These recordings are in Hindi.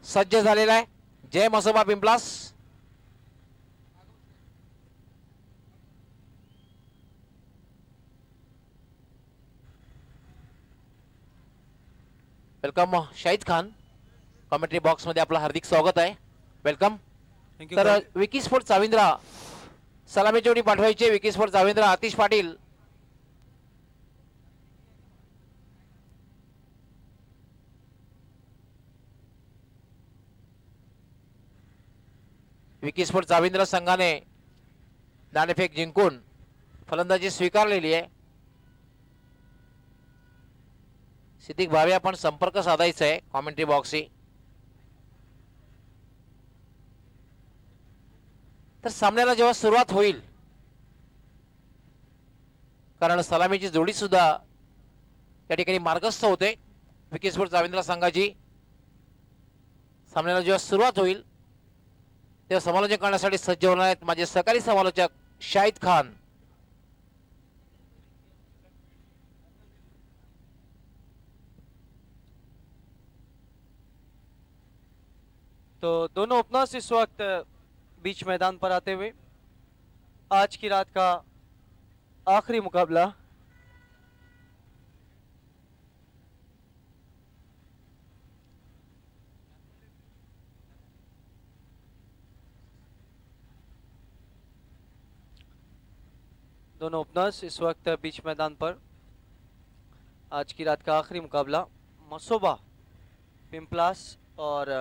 सज्ज झालेला आहे जय Masoba Pimplas. Welcome Shahid Khan. Commentary box मध्ये आपलं हार्दिक स्वागत आहे. वेलकम. तर विकी स्पोर्ट चाविंद्रा सलामीची उडी पाठवायची. विकी स्पोर्ट चाविंद्रा आतिश पाटील. विकी स्पोर्ट चाविंद्रा संघाने नाणेफेक जिंकून फलंदाजी स्वीकारलेली आहे. सिद्दीक भावे आपण संपर्क साधायचा आहे कॉमेंट्री बॉक्सशी. तर सामन्याला जेव्हा सुरुवात होईल, कारण सलामीची जोडी सुद्धा या ठिकाणी मार्गस्थ होते. विकी स्पोर्ट चाविंद्रा संघाची सामन्याला जेव्हा सुरुवात होईल तेव्हा समालोचन करण्यासाठी सज्ज होणार आहेत माझे सहकारी समालोचक शाहिद खान. तो दोनों ओपनर्स इस वक्त बीच मैदान पर आते हुए आज की रात का आखिरी मुकाबला दोनों ओपनर्स इस वक्त बीच मैदान पर आज की रात का आखिरी मुकाबला मसोबा पिंपलास और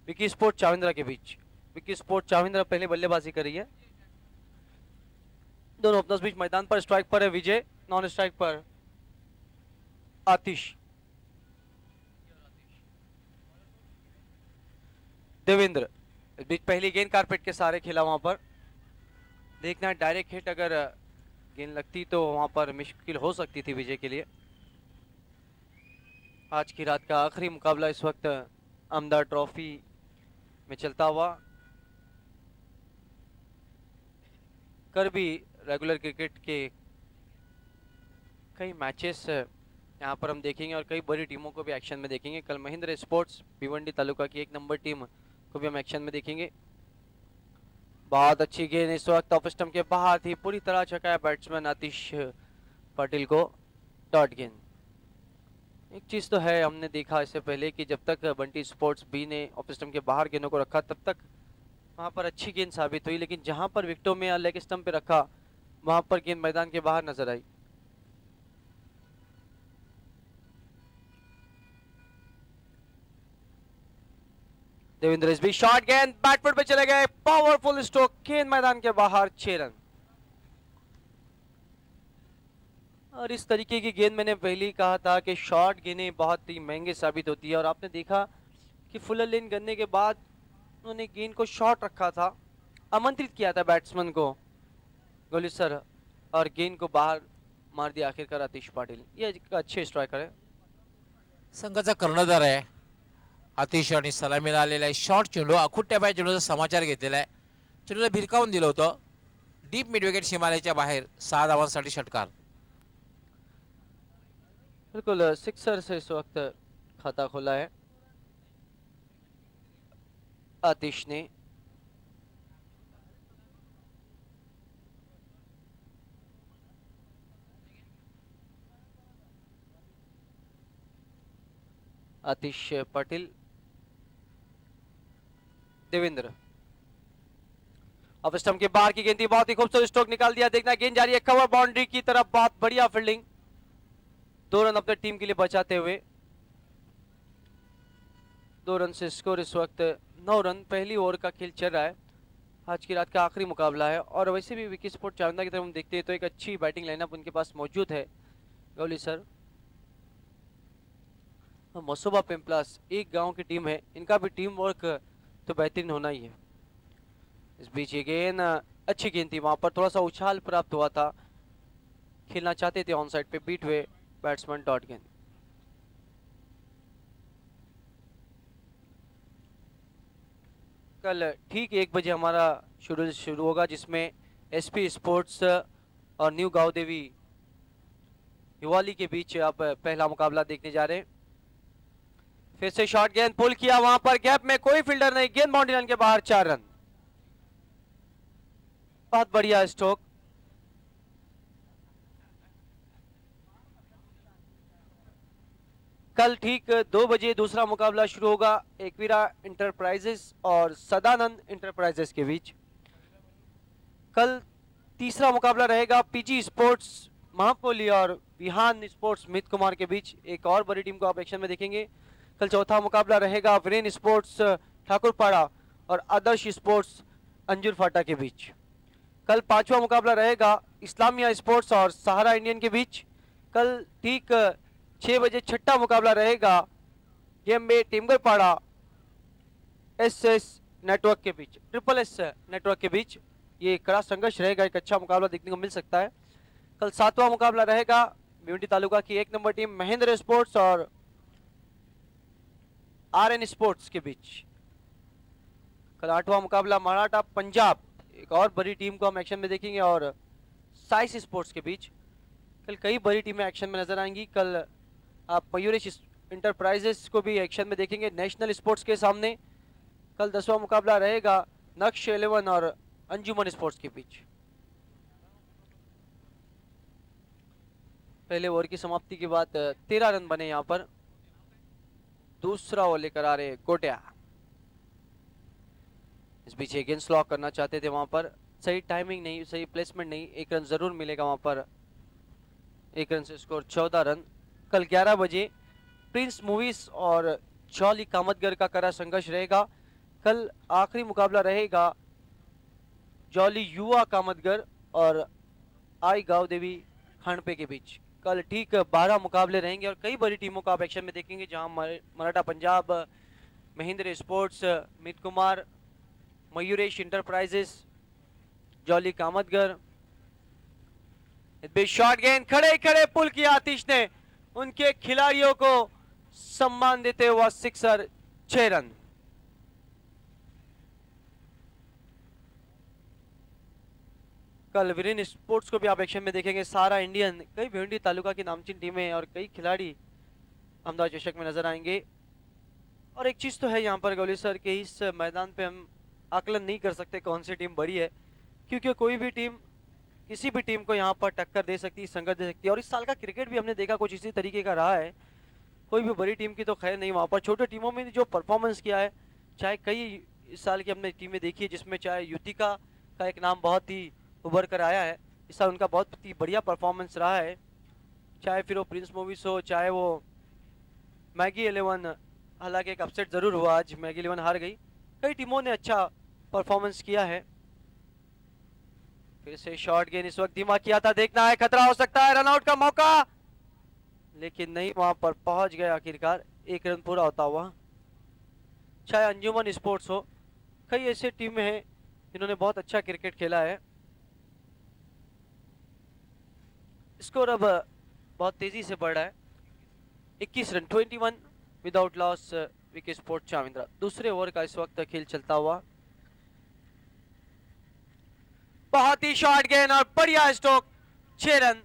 विकी स्पोर्ट चाविंद्रा के बीच. विकी स्पोर्ट चाविंद्रा पहले बल्लेबाजी कर रही है. दोनों ओपनर्स बीच मैदान पर. स्ट्राइक पर है विजय, नॉन स्ट्राइक पर आतिश. देवेंद्र इस बीच पहली गेंद कारपेट के सहारे खेला. वहां पर देखना डायरेक्ट हिट अगर गेंद लगती तो वहां पर मुश्किल हो सकती थी विजय के लिए. आज की रात का आखिरी मुकाबला इस वक्त आमदार ट्रॉफी में चलता हुआ. कर भी रेगुलर क्रिकेट के कई मैचेस यहाँ पर हम देखेंगे और कई बड़ी टीमों को भी एक्शन में देखेंगे. कल महिंद्रा स्पोर्ट्स भिवंडी तालुका की 1 नंबर टीम को भी हम एक्शन में देखेंगे. बहुत अच्छी गेंद इस वक्त ऑफ स्टंप के बाहर थी. पूरी तरह छकाया बैट्समैन आतिश पाटिल को. डॉट गेंद. एक चीज तो है, हमने देखा इससे पहले कि जब तक बंटी स्पोर्ट्स बी ने ऑफ स्टंप के बाहर गेंदों को रखा तब तक वहां पर अच्छी गेंद साबित हुई, लेकिन जहां पर विकेटों में या लेग स्टंप पे रखा वहां पर गेंद मैदान के बाहर नजर आई. देवेंद्र इस भी शॉर्ट गेंद बैटफुट पे चले गए. Powerful stroke. गेंद मैदान के बाहर. 6 रन. और इस तरीके की गेंद मैंने पहले ही कहा था कि शॉर्ट गेंदें बहुत ही महंगे साबित होती है. और आपने देखा कि फुलर लेन करने के बाद उन्होंने गेंद को शॉर्ट रखा था, आमंत्रित किया था बैट्समैन को गोली सर, और गेंद को बाहर मार दिया आखिरकार आतिश पाटिल. ये एक अच्छे स्ट्राइकर है. संघाचा कर्णधार आहे आतिश आणि सलामीला आलेला आहे. शॉर्ट चेंडू अखुट्ट्या बाय चेंडूचा समाचार घेतलेला आहे. चेंडूला भिरकावून दिलं होतं डीप मिड विकेट सीमारेषेच्या बाहेर. 6 धावांसाठी षटकार. बिल्कुल सिक्सर से इस वक्त खाता खोला है आतिश ने. आतिश पाटिल. देवेंद्र ऑफ स्टंप के बाहर की गेंद थी. बहुत ही खूबसूरत स्ट्रोक निकाल दिया. देखना गेंद जा रही है कवर बाउंड्री की तरफ. बहुत बढ़िया फील्डिंग. 2 रन अपने टीम के लिए बचाते हुए. 2 रन से स्कोर इस वक्त 9 रन. पहली ओवर का खेल चल रहा है. आज की रात का आखिरी मुकाबला है. और वैसे भी विकी स्पोर्ट चाविंद्रा की तरफ हम देखते हैं तो एक अच्छी बैटिंग लाइनअप उनके पास मौजूद है. गौली सर, मसोबा पिंपलास एक गांव की टीम है. इनका भी टीम वर्क तो बेहतरीन होना ही है. इस बीच ये गेंद अच्छी गेंद थी. वहां पर थोड़ा सा उछाल प्राप्त हुआ था. खेलना चाहते थे ऑन साइड पे, बीट हुए बैट्समैन. डॉट गेंद. कल ठीक 1 बजे हमारा शेड्यूल शुरू होगा जिसमें एसपी स्पोर्ट्स और न्यू गांव देवी युवाली के बीच अब पहला मुकाबला देखने जा रहे हैं। फिर से शॉट गेंद पुल किया, वहां पर गैप में कोई फील्डर नहीं, गेंद बाउंड्री लाइन के बाहर, 4 रन। बहुत बढ़िया स्ट्रोक। कल ठीक 2 बजे दूसरा मुकाबला शुरू होगा एकवीरा इंटरप्राइजेस और सदानंद इंटरप्राइजेस के बीच। कल तीसरा मुकाबला रहेगा पीजी स्पोर्ट्स महापोली और विहान स्पोर्ट्स मित कुमार के बीच। एक और बड़ी टीम को आप एक्शन में देखेंगे। कल चौथा मुकाबला रहेगा वीरेन स्पोर्ट्स ठाकुरपाड़ा और आदर्श स्पोर्ट्स अंजुर फाटा के बीच। कल पांचवा मुकाबला रहेगा इस्लामिया स्पोर्ट्स और सहारा इंडियन के बीच। कल ठीक 6 बजे छठा मुकाबला रहेगा गेम टीमगरपाड़ा एसएस नेटवर्क के बीच, ट्रिपल एस नेटवर्क के बीच। ये कड़ा संघर्ष रहेगा, एक अच्छा मुकाबला देखने को मिल सकता है। कल सातवां मुकाबला रहेगा भिवंडी तालुका की 1 नंबर टीम महेंद्र स्पोर्ट्स और आरएन स्पोर्ट्स के बीच। कल आठवां मुकाबला मराठा पंजाब, एक और बड़ी टीम को हम एक्शन में देखेंगे, और साइस स्पोर्ट्स के बीच। कल कई बड़ी टीमें एक्शन में नजर आएंगी। कल आप मयूरेश इंटरप्राइजेस को भी एक्शन में देखेंगे नेशनल स्पोर्ट्स के सामने। कल 10वां मुकाबला रहेगा नक्श 11 और अंजुमन स्पोर्ट्स के बीच। पहले ओवर की समाप्ति के बाद 13 रन बने यहाँ पर। दूसरा ओवर लेकर आ रहे कोटिया। इस बीच अगेंस्ट लॉक करना चाहते थे, वहां पर सही टाइमिंग नहीं, सही प्लेसमेंट नहीं। 1 रन जरूर मिलेगा वहां पर। 1 रन से स्कोर 14 रन। कल 11 बजे प्रिंस मूवीज और जॉली कामतगर का कड़ा संघर्ष रहेगा। कल आखिरी मुकाबला रहेगा जॉली युवा कामतगर और आई गांव देवी खानपे के बीच। कल ठीक 12 मुकाबले रहेंगे और कई बड़ी टीमों को आप एक्शन में देखेंगे, जहां Maratha Punjab, Mahendra sports Mit Kumar, Mayuresh enterprises, jolly Kamatgar. Shot गेंद खड़े खड़े पुल किया आतिश ने, उनके खिलाड़ियों को सम्मान देते हुआ सिक्सर, 6 रन। कल वीरेन स्पोर्ट्स को भी आप एक्शन में देखेंगे, सारा इंडियन, कई भिवंडी तालुका की नामचीन टीमें और कई खिलाड़ी अहमदाबाद चषक में नजर आएंगे। और एक चीज तो है यहाँ पर गौली सर के इस मैदान पे हम आकलन नहीं कर सकते कौन सी टीम बड़ी है, क्योंकि कोई भी टीम किसी भी टीम को यहाँ पर टक्कर दे सकती है, संघर्ष दे सकती है। और इस साल का क्रिकेट भी हमने देखा कुछ इसी तरीके का रहा है। कोई भी बड़ी टीम की तो खैर नहीं, वहाँ पर छोटे टीमों में जो परफॉर्मेंस किया है, चाहे कई इस साल की हमने टीमें देखी है, जिसमें चाहे युतिका का एक नाम बहुत ही उभर कर आया है, इस साल उनका बहुत ही बढ़िया परफॉर्मेंस रहा है। चाहे फिर वो प्रिंस मूवीज हो, चाहे वो मैगी 11, हालांकि एक अपसेट जरूर हुआ, आज मैगी 11 हार गई। कई टीमों ने अच्छा परफॉर्मेंस किया है। फिर से शॉट गेंद इस वक्त धीमा किया था, देखना है खतरा हो सकता है, रनआउट का मौका, लेकिन नहीं, वहां पर पहुंच गए आखिरकार। 1 रन पूरा होता हुआ। चाहे अंजुमन स्पोर्ट्स हो, कई ऐसे टीमें हैं जिन्होंने बहुत अच्छा क्रिकेट खेला है। स्कोर अब बहुत तेजी से बढ़ रहा है। 21 run, 21 without loss, wicket sport Chavindra. दूसरे ओवर का इस वक्त खेल चलता हुआ। बहुत ही शॉर्ट गेंद और बढ़िया स्ट्रोक, 6 रन।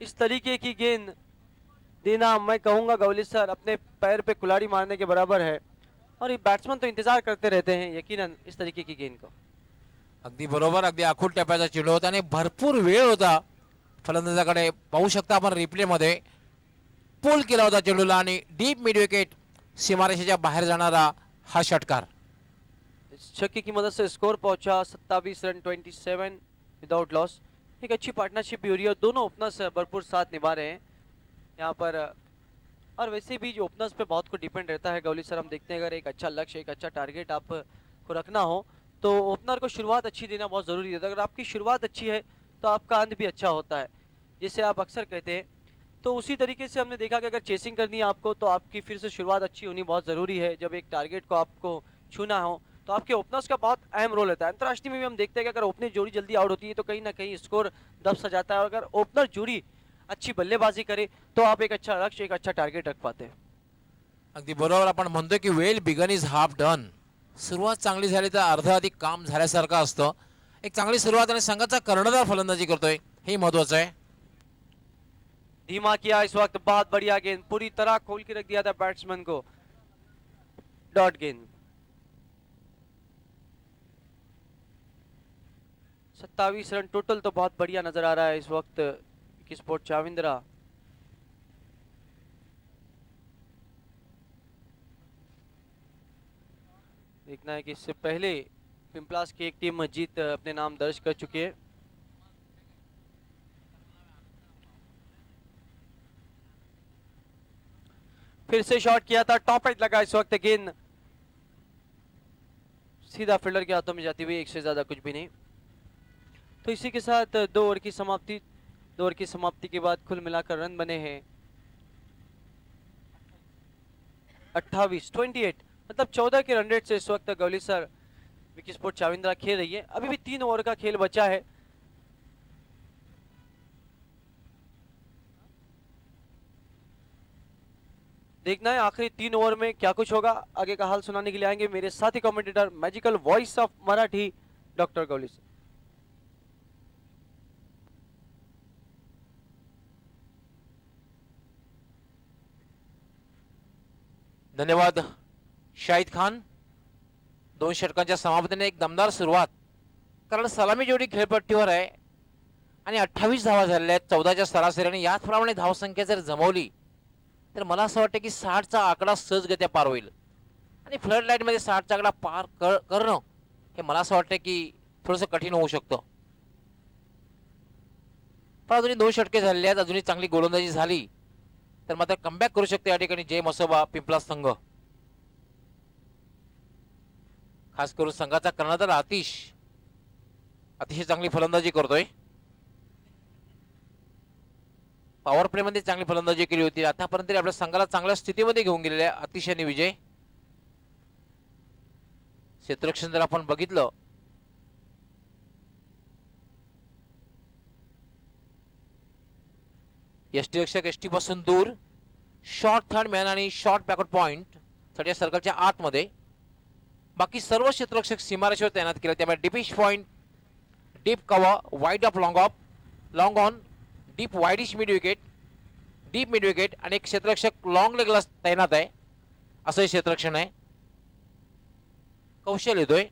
इस तरीके की गेंद देना, मैं कहूंगा गौली सर, अपने पैर पे कुल्हाड़ी मारने के बराबर है। और ये बैट्समैन तो इंतजार करते रहते हैं यकीनन इस तरीके की गेंद को। अगदी बरोबर, अगदी आखूड टप्प्याचा चेंडू होता आणि भरपूर वेळ होता फलंदाजाकडे। पाहू शकता आपण रिप्ले मध्ये, पुल केला होता चेंडूला आणि डीप मिड विकेट सीमारेषेच्या बाहेर जाणारा हा षटकार। इस छक्के की मदद से स्कोर पहुंचा 27 रन, 27 विदाउट लॉस। एक अच्छी पार्टनरशिप भी हो रही है और दोनों ओपनर्स भरपूर साथ निभा रहे हैं यहाँ पर। और वैसे भी जो ओपनर्स पे बहुत को डिपेंड रहता है गौली सर, हम देखते हैं अगर एक अच्छा लक्ष्य, एक अच्छा टारगेट आपको रखना हो तो ओपनर को शुरुआत अच्छी देना बहुत ज़रूरी है। अगर आपकी शुरुआत अच्छी है तो आपका अंत भी अच्छा होता है, जिसे आप अक्सर कहते हैं। तो उसी तरीके से हमने देखा कि अगर चेसिंग करनी है आपको तो आपकी फिर से शुरुआत अच्छी होनी बहुत ज़रूरी है। जब एक टारगेट को आपको छूना हो तो आपके ओपनर्स का बहुत अहम रोल रहता है। अंतर्राष्ट्रीय में भी हम देखते हैं कि अगर ओपनिंग जोड़ी जल्दी आउट होती है तो कहीं ना कहीं स्कोर दब सा जाता है, और अगर ओपनर जोड़ी अच्छी बल्लेबाजी करे तो आप एक अच्छा लक्ष्य, एक अच्छा टारगेट रख पाते हैं। अगदी बरोबर, आपण म्हणतो की well begun is half done. सुरुवात चांगली झाली तर अर्ध अधिक काम झाल्यासारखं असतं। एक चांगली सुरुवात आणि संघाचा कर्णधार फलंदाजी करतोय, हे महत्त्वाचं आहे। धीमा किया इस वक्त, बहुत बढ़िया गेंद, पूरी तरह खोल के रख दिया था बैट्समैन को, डॉट गेंद। 27 रन टोटल तो बहुत बढ़िया नजर आ रहा है इस वक्त विकी स्पोर्ट चाविंद्रा। देखना है कि इससे पहले पिंपलास की एक टीम जीत अपने नाम दर्ज कर चुकी है। फिर से शॉट किया था, टॉप एज लगा इस वक्त, गेंद सीधा फील्डर के हाथों में जाती हुई, एक से ज्यादा कुछ भी नहीं। तो इसी के साथ 2 ओवर की समाप्ति, 2 ओवर की समाप्ति के बाद कुल मिलाकर रन बने हैं 28 मतलब 14 के रन रेट से इस वक्त गवली सर विकी स्पोर्ट चाविंद्रा खेल रही है। अभी भी 3 ओवर का खेल बचा है। देखना है आखिरी 3 ओवर में क्या कुछ होगा। आगे का हाल सुनाने के लिए आएंगे मेरे साथी commentator, magical voice of Marathi, doctor Gavli sir. धन्यवाद शाहिद खान. 2 षटकांच्या समाप्तीने एक दमदार सुरुवात, कारण सलामी जोडी खेळपट्टीवर आहे आणि 28 धावा झालेल्या आहेत 14च्या सरासरीने. याचप्रमाणे धावसंख्या जर जमवली तर मला असं वाटतं की 60चा आकडा सहजगत्या पार होईल. आणि फ्लड लाईट मध्ये 60चा आकडा पार करणं हे मला असं वाटतं की थोडंसं कठीण होऊ शकतं. पण अजूनही 2 षटके झालेले आहेत, अजूनही चांगली गोलंदाजी झाली तर मात्र कमबॅक करू शकते या ठिकाणी जय मसोबा पिंपलास संघ. खास करून संघाचा कर्णधार आतिश अतिशय चांगली फलंदाजी करतोय. पॉवर प्ले मध्ये चांगली फलंदाजी केली होती. आतापर्यंत आपल्या संघाला चांगल्या स्थितीमध्ये घेऊन गेलेले आहे अतिश आणि विजय. क्षेत्ररक्षण जर आपण बघितलं यष्टीरक्षक एसटी पासून दूर, शॉर्ट थर्ड मॅन आणि शॉर्ट बॅकवर्ड पॉइंट थर्ड सर्कलच्या आतमध्ये. बाकी सर्व क्षेत्ररक्षक सीमारेषेवर तैनात केले. त्यामुळे deepish point, deep cover, wide of long on, deep widish mid wicket, deep mid wicket आणि एक क्षेत्ररक्षक लॉंग लेगला तैनात आहे. असं हे क्षेत्ररक्षण आहे. कौशल येतोय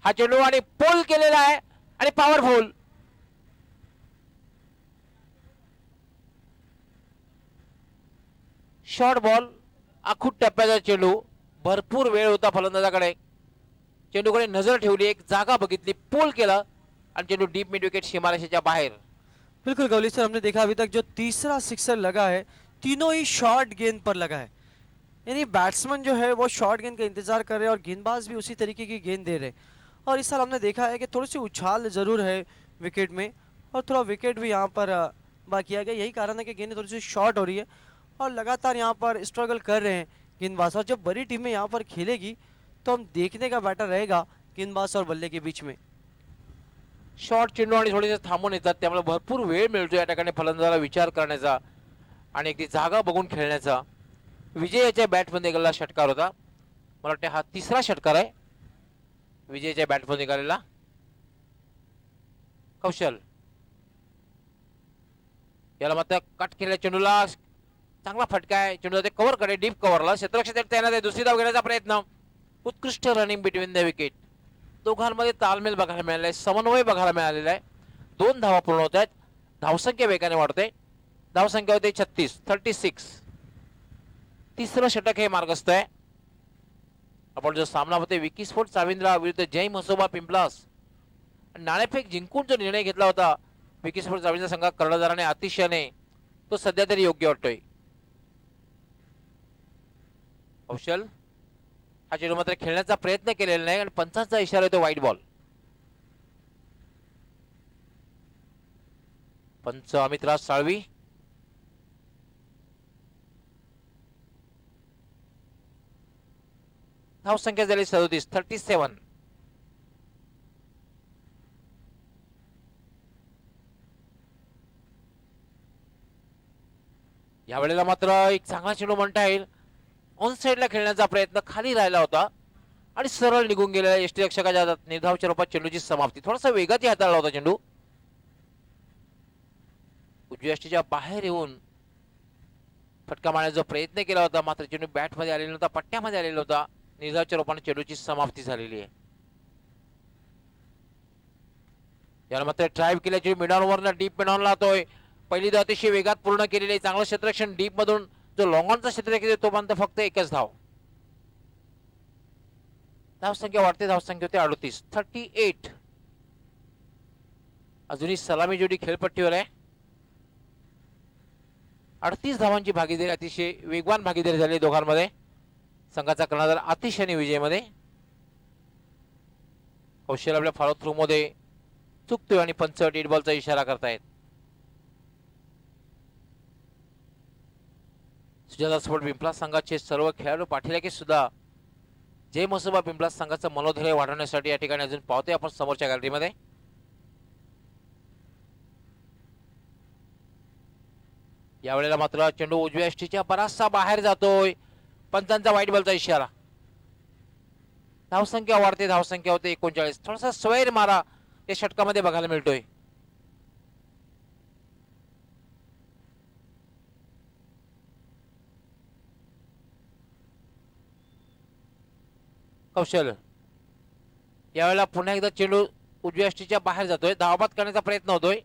हा चेंडू आणि पोल केलेला आहे आणि पॉवरफुल. शॉर्ट बॉल, आखूट टप्प्याचा चेंडू, भरपूर वेळ होता फलंदाजाकडे. चेंडूकडे नजर ठेवली, एक जागा बघितली, पोल केला आणि चेंडू डीप मिड विकेट सीमारेषेच्या बाहेर. बिल्कुल गवली सर, हमने देखा अभी तक जो तीसरा सिक्सर लगा है तीनों ही शॉर्ट गेंद पर लगा है। यानी बैट्समैन जो है वो शॉर्ट गेंद का इंतजार कर रहे हैं और गेंदबाज भी उसी तरीके की गेंद दे रहे हैं। और इस साल हमने देखा है कि थोड़ी सी उछाल जरूर है विकेट में और थोड़ा विकेट भी यहाँ पर बाकी किया गया। यही कारण है कि गेंद थोड़ी सी शॉर्ट हो रही है और लगातार यहाँ पर स्ट्रगल कर रहे हैं गेंदबाज। और जब बड़ी टीमें यहाँ पर खेलेगी तो हम देखने का बैटर रहेगा गेंदबाज और बल्ले के बीच में। शॉर्ट चेंडू आणि थोडेसे थांबून येतात, त्यामुळे भरपूर वेळ मिळतो या ठिकाणी फलंदाजाला विचार करण्याचा आणि एक ती जागा बघून खेळण्याचा. विजयाच्या बॅटमध्ये निघालेला षटकार होता. मला वाटतं हा तिसरा षटकार आहे विजयाच्या बॅटमध्ये निघालेला. कौशल याला मात्र कट केलेल्या चेंडूला चांगला फटका आहे. चेंडू ते कव्हर कडे, डीप कव्हरला क्षेत्ररक्षक तैनात आहे. दुसरी धाव घेण्याचा प्रयत्न, उत्कृष्ट रनिंग बिटवीन द विकेट. दोघांमध्ये तालमेल बघायला मिळाला आहे, समन्वय बघायला मिळालेला आहे. 2 धावा पूर्ण होत आहेत, धावसंख्या वेगाने वाढते. धावसंख्या होते 36. तिसरं षटक हे मार्गस्थ आहे. आपण जो सामना होते विकी स्पोर्ट चाविंद्रा विरुद्ध जय मसोबा पिंपलास, नाणेफेक जिंकून जो निर्णय घेतला होता विकी स्पोर्ट चाविंद्रा संघात कर्णधाराने अतिशयने, तो सध्या तरी योग्य वाटतोय. कौशल हा चेंडू मात्र खेळण्याचा प्रयत्न केलेला नाही आणि पंचांचा इशारा येतो वाईट बॉल. पंच अमित राज साळवी. धाव संख्या झाली 37. या वेळेला मात्र एक चांगला चेंडू म्हणता येईल. ऑन साइडला खेळण्याचा प्रयत्न खाली राहिला होता आणि सरळ निघून गेलेला यष्टीरक्षकाच्या निर्धावच्या रूपात चेंडूची समाप्ती. थोडासा वेगात हाताळला होता चेंडू. उजव्या बाहेर येऊन फटका मारण्याचा प्रयत्न केला होता, मात्र चेंडू बॅट मध्ये आलेला नव्हता, पट्ट्यामध्ये आलेला होता. निर्धावच्या रूपाने चेंडूची समाप्ती झालेली आहे. याला मात्र ड्राईव्ह केल्याची मिडॉनवरनं डीप मिडॉनला जातोय. पहिली धाव अतिशय वेगात पूर्ण केलेली आहे. चांगलं क्षेत्ररक्षण डीप मधून जो लॉंग ऑनचा क्षेत्ररक्षण तोपर्यंत फक्त एकच धाव. धावसंख्या वाढते, धावसंख्या होते 38, 38. अजूनही सलामी जोडी खेळपट्टीवर आहे. 38 धावांची भागीदारी, अतिशय वेगवान भागीदारी झाली दोघांमध्ये. संघाचा कर्णधार आतिश आणि विजयमध्ये. कौशल आपल्या फॉलो थ्रू मध्ये चुकतोय आणि पंच डेड बॉलचा इशारा करतायत. सुजाता स्पोर्ट पिंपळा संघाचे सर्व खेळाडू पाठीलागे सुद्धा जय मसोबा पिंपळा संघाचं मनोधैर्य वाढवण्यासाठी या ठिकाणी अजून पाहतोय आपण समोरच्या गॅलरीमध्ये. यावेळेला मात्र चेंडू उजव्या यष्टीच्या बराचसा बाहेर जातोय. पंचांचा वाईट बॉलचा इशारा. धावसंख्या वाढते, धावसंख्या होते 39. थोडासा स्वैर मारा या षटकामध्ये बघायला मिळतोय. कौशल यावेळेला पुन्हा एकदा चेंडू उजव्या यष्टीच्या बाहेर जातोय. धावबाद करण्याचा प्रयत्न होतोय.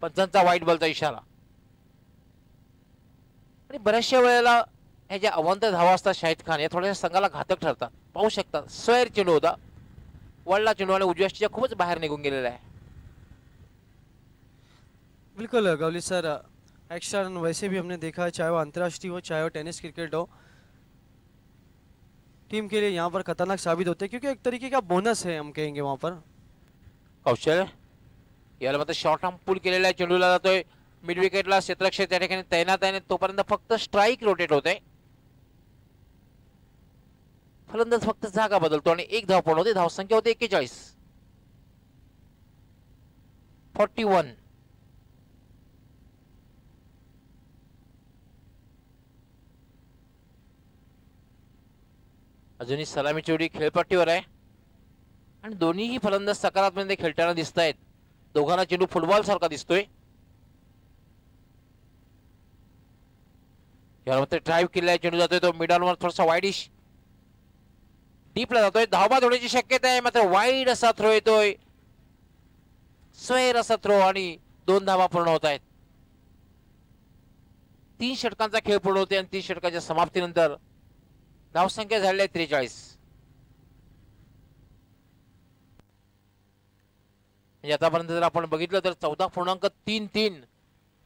पंचांचा वाईट बॉलचा इशारा. आणि बऱ्याचशा वेळेला ह्या ज्या अवंत धावा असतात शाहिद खान, या थोड्याशा संघाला घातक ठरतात. पाहू शकता स्वैर चेंडू होता, वळला चेंडू आणि उजव्या यष्टीच्या खूपच बाहेर निघून गेलेला आहे. बिल्कुल गौली सर, एक्स्ट्रा रन वैसे भी हमने देखा है, चाहे वो अंतर्राष्ट्रीय हो चाहे वो टेनिस क्रिकेट हो, टीम के लिए यहाँ पर खतरनाक साबित होते हैं क्योंकि एक तरीके का बोनस है हम कहेंगे वहाँ पर. कौशल याला मात्र शॉर्ट आर्म पुल केलेला आहे. चेंडूला जातोय मिड विकेटला. क्षेत्ररक्षक त्या ठिकाणी तैनात आहे. तोपर्यंत फक्त स्ट्राईक रोटेट होते. फलंदाज फक्त जागा बदलतो आणि एक धाव पूर्ण होते. धावसंख्या होते 41, 41. अजूनही सलामी चेंडू खेळपट्टीवर आहे आणि दोन्हीही फलंदाज सकारात्मक खेळताना दिसत आहेत. दोघांना चेंडू फुटबॉल सारखा दिसतोय. यावर मात्र ड्राईव्ह केलाय. चेंडू जातोय तो मिडॉनवर थोडासा वाईडिश डीपला जातोय. धावबाद होण्याची शक्यता आहे, मात्र वाईड असा थ्रो येतोय. स्वैर असा थ्रो आणि 2 धावा पूर्ण होत आहेत. 3 षटकांचा खेळ पूर्ण होते आणि 3 षटकाच्या समाप्तीनंतर धावसंख्या झालेली आहे 43. म्हणजे आतापर्यंत जर आपण बघितलं तर 14.33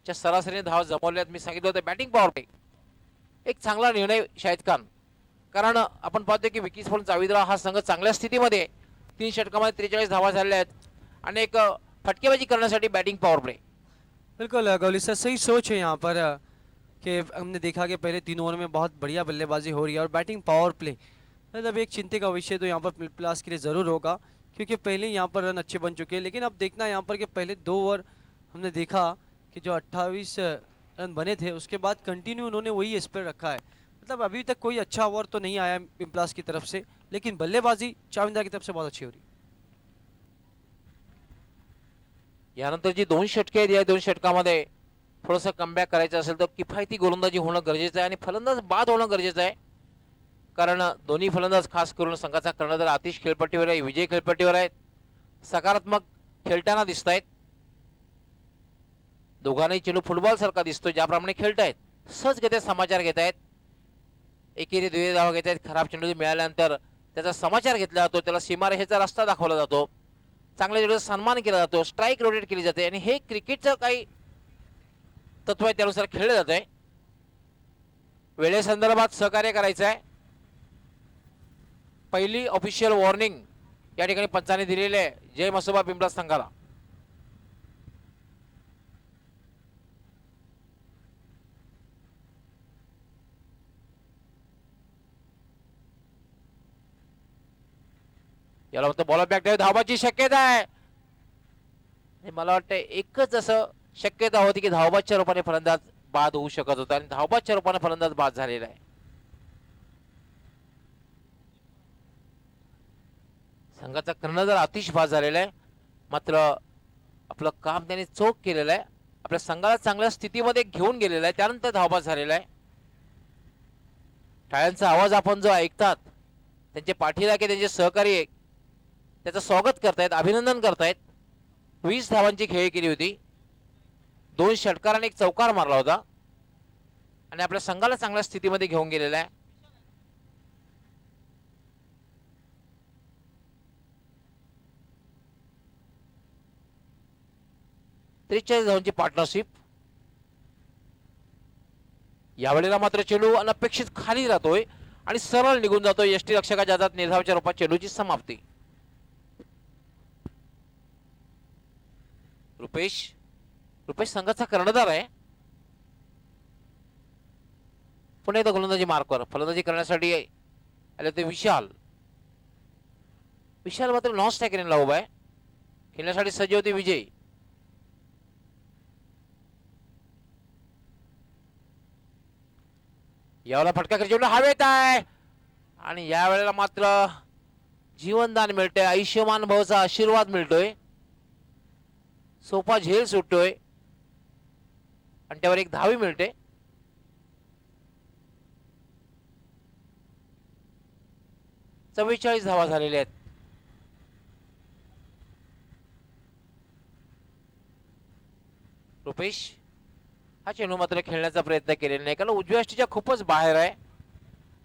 च्या सरासरीने धावा जमवल्यात. मी सांगितलं होतं बॅटिंग पॉवर प्ले एक चांगला निर्णय शाहिद खान, कारण आपण पाहतोय की विकी स्पोर्ट चावीद्रा हा संघ चांगल्या स्थितीमध्ये 3 षटकामध्ये 43 धावा झालेल्या आहेत आणि एक फटकेबाजी करण्यासाठी बॅटिंग पॉवर प्ले. बिल्कुल गौली सर, सही सोच है यहाँ पर कि हमने देखा कि पहले 3 ओवर में बहुत बढ़िया बल्लेबाजी हो रही है और बैटिंग पावर प्ले मतलब एक चिंता का विषय तो यहाँ पर प्लास के लिए ज़रूर होगा क्योंकि पहले यहाँ पर रन अच्छे बन चुके हैं. लेकिन अब देखना यहाँ पर कि पहले 2 ओवर हमने देखा कि जो 28 रन बने थे उसके बाद कंटिन्यू उन्होंने वही स्पेयर रखा है. मतलब अभी तक कोई अच्छा ओवर तो नहीं आया पिंपलास की तरफ से, लेकिन बल्लेबाजी चाविंदा की तरफ से बहुत अच्छी हो रही. यानंतर जी 2 षटके आहेत, या 2 षटकामध्ये थोडंसं कमबॅक करायचं असेल तर किफायती गोलंदाजी होणं गरजेचं आहे आणि फलंदाज बाद होणं गरजेचं आहे. कारण दोन्ही फलंदाज खास करून संघाचा कर्णधार आतिश खेळपट्टीवर आहे, विजय खेळपट्टीवर आहेत. सकारात्मक खेळताना दिसत आहेत. दोघांनाही चेंडू फुटबॉल सारखा दिसतो ज्याप्रमाणे खेळतायत. सहजगत्या समाचार घेत आहेत. एकेरी 2 धावा घेत आहेत. खराब चेंडू मिळाल्यानंतर त्याचा समाचार घेतला जातो, त्याला सीमारेषेचा रस्ता दाखवला जातो, चांगल्या चेंडूचा सन्मान केला जातो, स्ट्राईक रोटेट केली जाते आणि हे क्रिकेटचं काही तत्व आहे त्यानुसार खेळलं जात आहे. वेळेसंदर्भात सहकार्य करायचं आहे. पहिली ऑफिशियल वॉर्निंग या ठिकाणी पंचाने दिलेली आहे जय मसोबा पिंपळा संघाला. याला फक्त बॉल बॅक धावबाची शक्यता आहे. मला वाटतं एकच असं शक्यता होती की धावबादच्या रूपाने फलंदाज बाद होऊ शकत होता आणि धावबादच्या रूपाने फलंदाज बाद झालेला आहे. संघाचा कर्णधार अतिश बाद झालेला आहे, मात्र आपलं काम त्याने चोख केलेलं आहे. आपल्या संघाला चांगल्या स्थितीमध्ये घेऊन गेलेला आहे, त्यानंतर धावबाद झालेला आहे. टाळ्यांचा आवाज आपण जो ऐकतात, त्यांचे पाठीराखे त्यांचे सहकारी आहे, त्याचं स्वागत करतायत, अभिनंदन करतायत. 20 धावांची खेळी केली होती, 2 षटकार आणि 1 चौकार मारला होता आणि आपल्या संघाला चांगल्या स्थितीमध्ये घेऊन गेलेला आहे. त्रेचाळीस धावांची पार्टनरशिप. यावेळेला मात्र चेंडू अनपेक्षित खाली राहतोय आणि सरळ निघून जातोय. यष्टी रक्षकाच्या हातात निर्धावाच्या रूपात चेंडूची समाप्ती. रुपेश संघाचा कर्णधार आहे. पुन्हा एकदा गोलंदाजी मार्कवर फलंदाजी करण्यासाठी आले ते विशाल मात्र नॉन स्ट्रायकरला उभा आहे. खेळण्यासाठी सज्ज होते विजय. यावेळेला फटका चेंडू हवेत आहे आणि या वेळेला मात्र जीवनदान मिळते. आयुष्यमान भाऊचा आशीर्वाद मिळतोय. सोपा झेल सुटतोय आणि त्यावर 1 धावी मिळते. चव्वेचाळीस धावा झालेल्या आहेत. रुपेश हा चेंडू मात्र खेळण्याचा प्रयत्न केलेला नाही, कारण उजव्या यष्टीच्या खूपच बाहेर आहे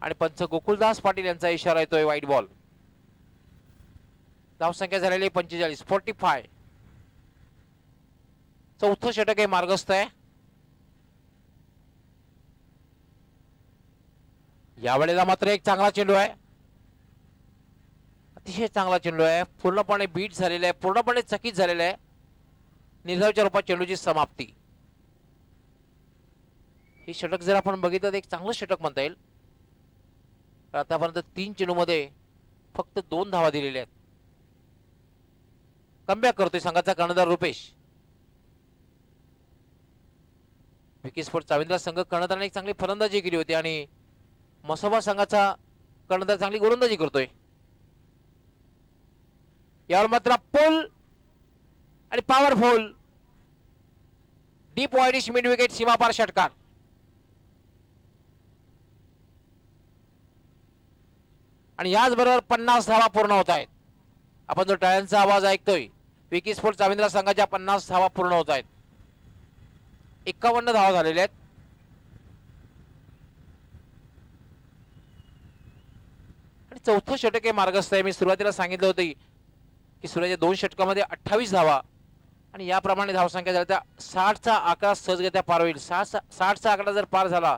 आणि पंच गोकुलदास पाटील यांचा इशारा येतोय वाईट बॉल. धावसंख्या झालेली 45, 45. चौथं षटक हे मार्गस्थ आहे. यावेळेला मात्र एक चांगला चेंडू आहे, अतिशय चांगला चेंडू आहे. पूर्णपणे बीट झालेला आहे, पूर्णपणे चकित झालेला आहे. निर्धावाच्या रूपात चेंडूची समाप्ती. हे षटक जर आपण बघितलं तर एक चांगलं षटक म्हणता येईल. आतापर्यंत 3 चेंडूमध्ये फक्त 2 धावा दिलेल्या आहेत. कमबॅक करतोय संघाचा कर्णधार रुपेश. विकी स्पोर्ट चाविंद्रा संघ कर्णधाराने एक चांगली फलंदाजी केली होती आणि मसोबा संघाचा कर्णधार चांगली गोलंदाजी करतोय. यावर मात्र पुल आणि powerful deep widish mid wicket सीमापार षटकार. आणि याचबरोबर 50 धावा पूर्ण होत आहेत. आपण जो टाळ्यांचा आवाज ऐकतोय, विकी स्पोर्ट चाविंद्रा संघाच्या 50 धावा पूर्ण होत आहेत. 51 धावा झालेल्या आहेत. आणि चौथं षटक हे मार्गस्थ आहे. मी सुरुवातीला सांगितलं होतं की सूर्याच्या 2 षटकामध्ये 28 धावा आणि याप्रमाणे धावसंख्या झाली तर 60चा आकडा सहजगत्या पार होईल. 60चा आकडा जर पार झाला,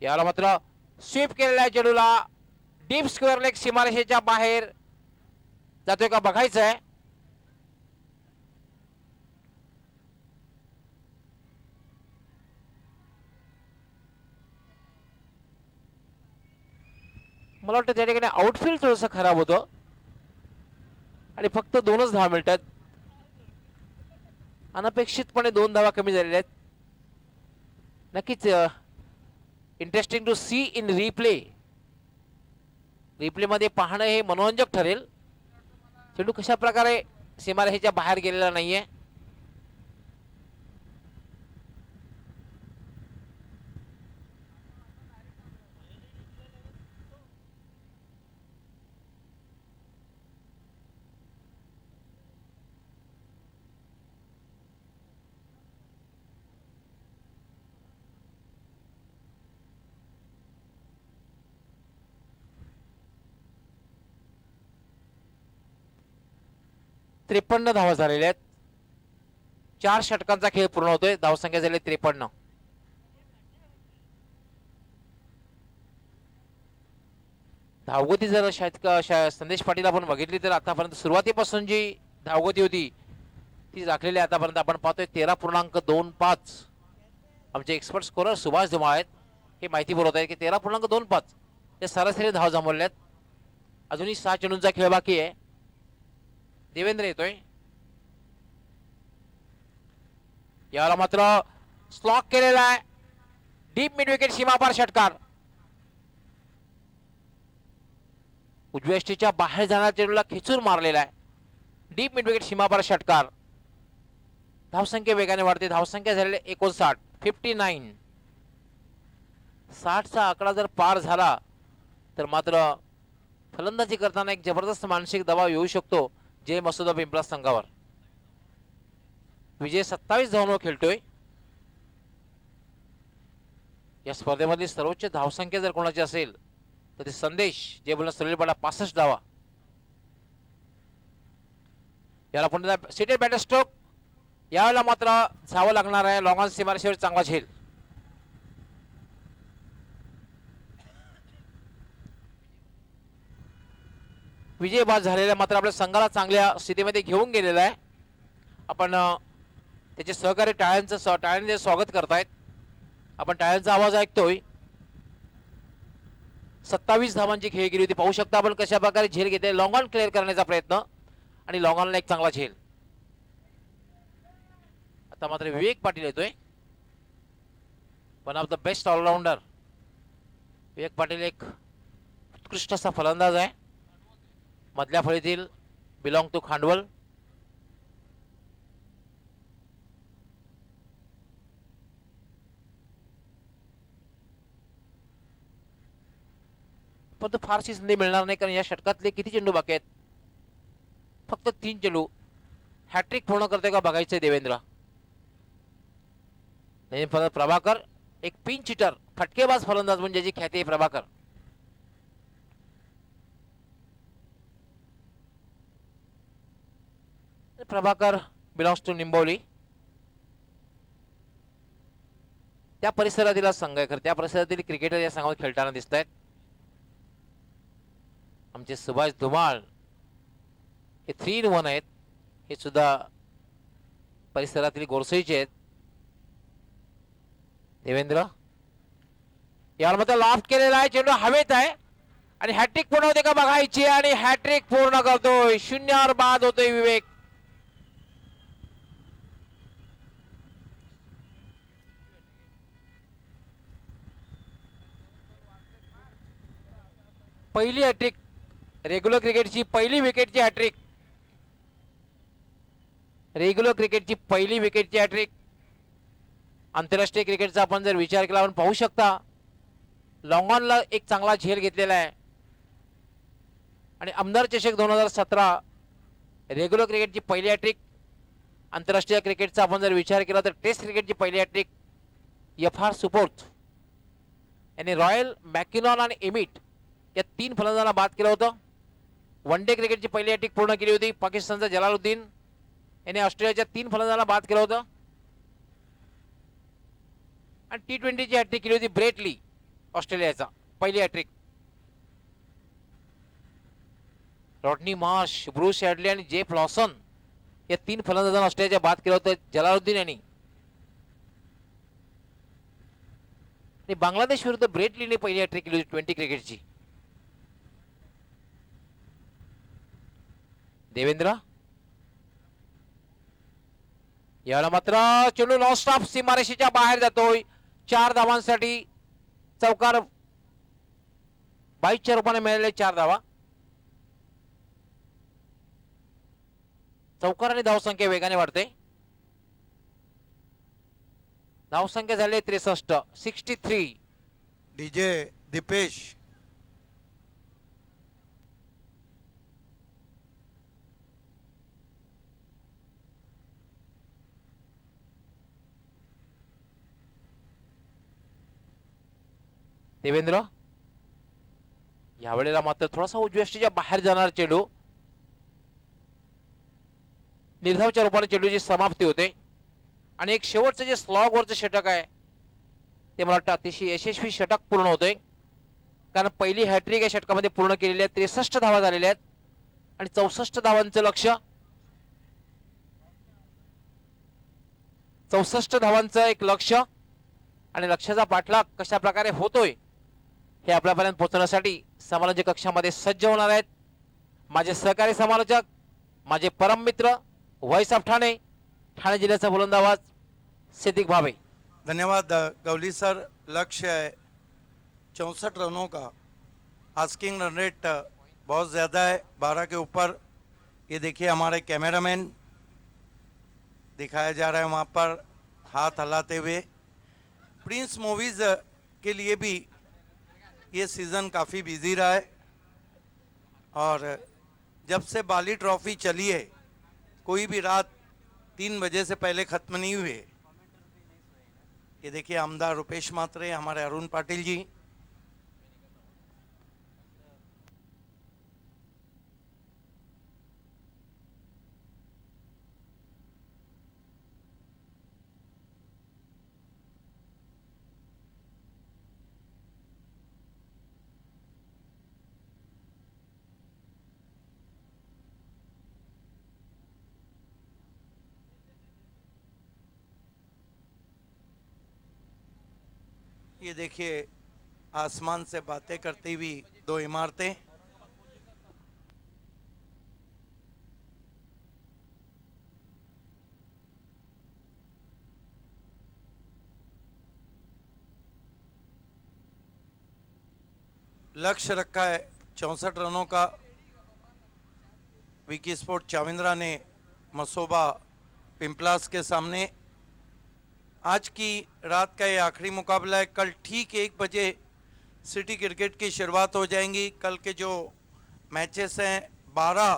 याला मात्र स्वीप केलेल्या चेंडूला डीप स्क्वेअर लेग सीमारेषेच्या बाहेर जातोय का बघायचं आहे. मला वाटतं त्या ठिकाणी आउटफील्ड थोडंसं खराब होतं आणि फक्त 2च धावा मिळतात. अनपेक्षितपणे 2 धावा कमी झालेल्या आहेत. नक्कीच interesting to see in replay. Replay मध्ये पाहणं हे मनोरंजक ठरेल. चेंडू कशा प्रकारे सीमारेषेच्या बाहेर गेलेला नाहीये. त्रेपन्न धावा झालेल्या आहेत. 4 षटकांचा खेळ पूर्ण होतोय. धावसंख्या झाली 53. धावगती जर संदेश पाटील आपण बघितली तर आतापर्यंत सुरुवातीपासून जी धावगती होती ती राखलेली आतापर्यंत आपण पाहतोय 13.25. आमचे एक्सपर्ट स्कोरर सुभाष धुमाळ आहेत, हे माहिती पुरवत आहेत की 13.25 हे सरासरी धाव जमवल्या आहेत. अजूनही 6 चेंडूंचा खेळ बाकी आहे. देवेंद्र येतोय. याला मात्र स्लॉक केलेला आहे. डीप मिड विकेट सीमापार षटकार. उजव्या यष्टीच्या बाहेर जाणाऱ्या चेंडूला खेचून मारलेला आहे. डीप मिड विकेट सीमापार षटकार. धावसंख्या वेगाने वाढते. धावसंख्या झालेली 59, 59. 60चा आकडा जर पार झाला तर मात्र फलंदाजी करताना एक जबरदस्त मानसिक दबाव येऊ शकतो जे मसुदा पिंपळा संघावर. विजय 27 धावांवर खेळतोय. या स्पर्धेमधली सर्वोच्च धावसंख्या जर कोणाची असेल तर ते संदेश जे बोलणं सलीलपाडा 65 धावा. याला पुन्हा सिटेड बॅटर स्ट्रोक. यावेळेला मात्र जावं लागणार आहे. लॉंग ऑन सीमारेषेवर चांगला झेल. विजय बाद झालेला मात्र आपल्या संघाला चांगल्या स्थितीमध्ये घेऊन गेलेला आहे. आपण त्याचे सहकारी टाळ्यांचे स्वागत करतायत. आपण टाळ्यांचा आवाज ऐकतोय. 27 धावांची खेळगिरी होती. पाहू शकता आपण कशा प्रकारे झेल घेते. लॉंग ऑन क्लिअर करण्याचा प्रयत्न आणि लॉंग ऑनला एक चांगला झेल. आता मात्र विवेक पाटील येतोय. One of the best allrounder Vivek Patil एक उत्कृष्ट असा फलंदाज आहे. मधल्या फळीतील बिलॉंग टू खांडवल. परंतु फारशी संधी मिळणार नाही कारण या षटकातले किती चेंडू बाकी आहेत. फक्त 3 चेंडू. हॅट्रिक पूर्ण करते का बघायचंय देवेंद्र. प्रभाकर एक पिंच हिटर फटकेबाज फलंदाज म्हणजे ज्याची ख्याती आहे प्रभाकर. Prabhakar belongs to Nimboli. त्या परिसरातील संघ आहे. त्या परिसरातील क्रिकेटर या संघात खेळताना दिसत आहेत. आमचे सुभाष धुमाळ हे 3-in-1 आहेत. हे सुद्धा परिसरातील गोरसईचे आहेत. देवेंद्र याला मात्र लॉफ्ट केलेला आहे. चेंडू हवेत आहे आणि हॅट्रिक पूर्ण होते का बघायची आणि हॅट्रिक पूर्ण करतोय. 0 बाद होतोय विवेक. पहिली हॅट्रिक रेग्युलर क्रिकेटची पहिली विकेटची हॅट्रिक. रेग्युलर क्रिकेटची पहिली विकेटची हॅट्रिक. आंतरराष्ट्रीय क्रिकेटचा आपण जर विचार केला आपण पाहू शकता लॉंग ऑनला एक चांगला झेल घेतलेला आहे. आणि आमदार चषक 2017 रेग्युलर क्रिकेटची पहिली हॅट्रिक. आंतरराष्ट्रीय क्रिकेटचा आपण जर विचार केला तर टेस्ट क्रिकेटची पहिली हॅट्रिक FR सुपोर्थ यांनी रॉयल मॅकिनॉन आणि एमिट या 3 फलंदाजांना बाद केलं होतं. वन डे क्रिकेटची पहिली हॅट्रिक पूर्ण केली होती. पाकिस्तानचा जलालुद्दीन याने ऑस्ट्रेलियाच्या 3 फलंदाजांना बाद केलं होतं. आणि T20ची हॅट्रिक केली होती ब्रेट ली ऑस्ट्रेलियाचा पहिली hat trick. Rodney Marsh, Bruce Hadlee आणि जेफ लॉसन या 3 फलंदाजांना ऑस्ट्रेलियाच्या बाद केलं होतं जलालुद्दीन यांनी. आणि बांगलादेश विरुद्ध ब्रेट लीने पहिली हॅट्रिक केली होती 20 क्रिकेटची. देवेंद्र याला मात्र चेंडू लॉस्ट ऑफ सीमारेषेच्या बाहेर जातोय. 4 धावांसाठी चौकार 22च्या रूपाने मिळालेले 4 धावा. चौकार आणि धावसंख्या वेगाने वाढते. धावसंख्या झाली 63, 63. डीजे दीपेश देवेंद्र यावेळेला मात्र थोडासा उजव्या बाहेर जाणार चेंडू. निर्धावच्या रूपाने चेंडूची समाप्ती होते. आणि एक शेवटचं जे स्लॉग वरचं षटक आहे ते मला वाटतं अतिशय यशस्वी षटक पूर्ण होतंय. कारण पहिली हॅट्रिक या षटकामध्ये पूर्ण केलेली आहे. 63 धावा झालेल्या आहेत आणि 64 धावांचं लक्ष्य. 64 धावांचं एक लक्ष्य आणि लक्ष्याचा पाठलाग कशा प्रकारे होतोय हे आपल्यापर्यंत पोहोचण्यासाठी समालोचक कक्षामध्ये सज्ज होणार आहेत माझे सहकारी समालोचक, माझे परम मित्र व्हॉइस ऑफ ठाणे, ठाणे जिल्ह्याचा बुलंद आवाज सिद्दीक भावे. धन्यवाद गौली सर. लक्ष्य है 64 रनों का. आस्किंग रन रेट बहुत ज़्यादा है, 12 के ऊपर. ये देखिए हमारे कैमरामैन दिखाया जा रहा है वहाँ पर हाथ हिलाते हुए। प्रिंस मूवीज़ के लिए भी ये सीज़न काफ़ी बिजी रहा है और जब से बाली ट्रॉफी चली है कोई भी रात 3 बजे से पहले ख़त्म नहीं हुए। ये देखिए आमदार रुपेश मात्रे, हमारे अरुण पाटिल जी, ये देखिए आसमान से बातें करती हुई 2 इमारतें। लक्ष्य रखा है 64 रनों का। विकी स्पोर्ट चाविंद्रा ने मसोबा पिंपलास के सामने। आज की रात का ये आखिरी मुकाबला है। कल ठीक 1 बजे सिटी क्रिकेट की शुरुआत हो जाएंगी। कल के जो मैचेस हैं 12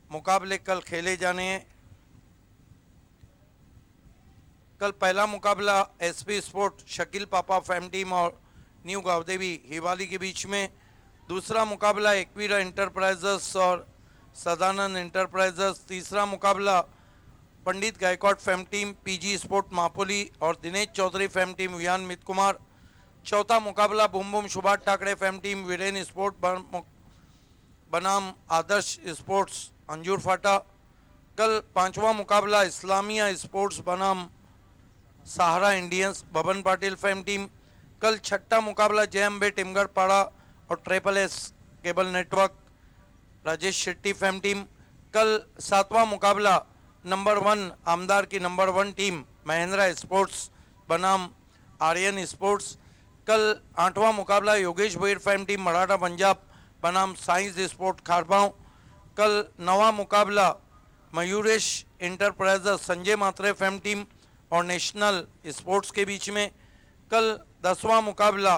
मुकाबले कल खेले जाने हैं। कल पहला मुकाबला एसपी स्पोर्ट शकील पापा फैम टीम और न्यू गावदेवी हिवाली के बीच में। दूसरा मुकाबला एक्वीरा इंटरप्राइजेस और सदानंद इंटरप्राइजेस। तीसरा मुकाबला Pandit Gaikwad fam team PG sport Mapoli और दिनेश चौधरी फैम टीम वियान मित कुमार। चौथा मुकाबला boom boom Subhash Thackeray fam team Viren sport बनाम आदर्श स्पोर्ट्स अंजूर फाटा। कल पांचवा मुकाबला इस्लामिया स्पोर्ट्स बनाम Sahara Indians Baban Patil fam team. कल छठा मुकाबला जय अम्बे टिमगढ़ पाड़ा और triple S cable network Rajesh Shetty fam team. कल सातवां मुकाबला नंबर 1 आमदार की नंबर 1 टीम महिंद्रा स्पोर्ट्स बनाम आर्यन स्पोर्ट्स। कल 8वां मुकाबला योगेश भैर फैम टीम मराठा पंजाब बनाम साइंस स्पोर्ट खारबाव। कल 9वां मुकाबला मयूरेश इंटरप्राइजेस संजय मात्रे फैम टीम और नेशनल स्पोर्ट्स के बीच में। कल 10वां मुकाबला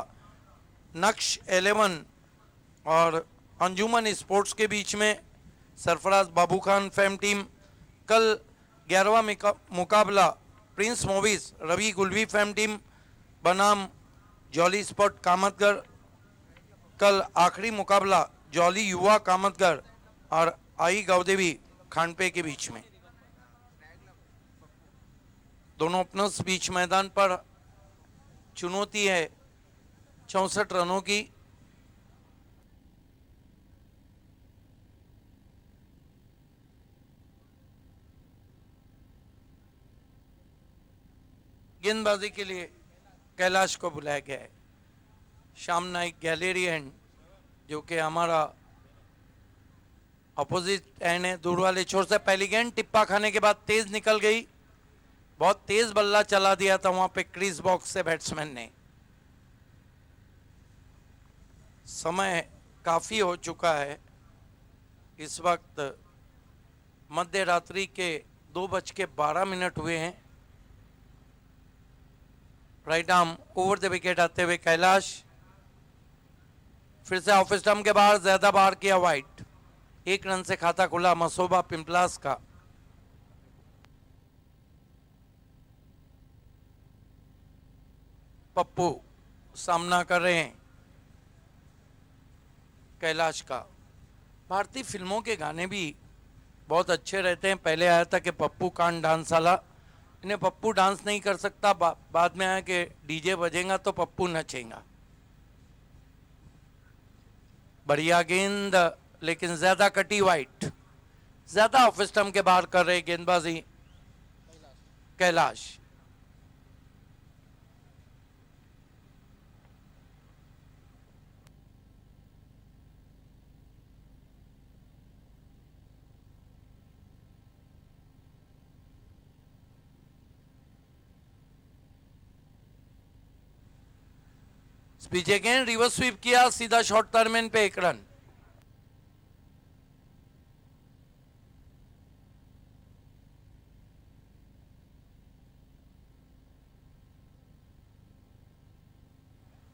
नक्श 11 और अंजुमन स्पोर्ट्स के बीच में सरफराज बाबू खान फैम टीम। कल 11वां मुकाबला prince movies Ravi Gulvi fam team बनाम जॉली स्पोर्ट कामतगढ़। कल आखिरी मुकाबला जॉली युवा कामतगढ़ और आई गावदेवी खानपे के बीच में। दोनों ओपनर्स बीच मैदान पर चुनौती है 64 रनों की। गेंदबाजी के लिए कैलाश को बुलाया गया है। श्याम नाइक गैलेरियन जो कि हमारा अपोजिट एंड है, दूर वाले छोर से पहली गेंद टिप्पा खाने के बाद तेज निकल गई। बहुत तेज बल्ला चला दिया था वहां पे क्रीज बॉक्स से बैट्समैन ने। समय काफी हो चुका है। इस वक्त मध्य रात्रि के 2:12 हुए हैं। Right arm over the wicket आते हुए कैलाश फिर से ऑफ स्टंप के बाहर, ज्यादा बाहर किया वाइड। 1 रन से खाता खुला मसोबा पिंपलास का। पप्पू सामना कर रहे हैं कैलाश का। भारतीय फिल्मों के गाने भी बहुत अच्छे रहते हैं। पहले आया था कि पप्पू कान डांस वाला, इन्हें पप्पू डांस नहीं कर सकता। बाद में आया कि डीजे बजेगा तो पप्पू नचेगा। बढ़िया गेंद लेकिन ज्यादा कटी वाइट, ज्यादा ऑफ स्टंप के बाहर कर रहे गेंदबाजी कैलाश। पीछे गेंद रिवर्स स्वीप किया, सीधा शॉर्ट टर्मिन पे 1 रन।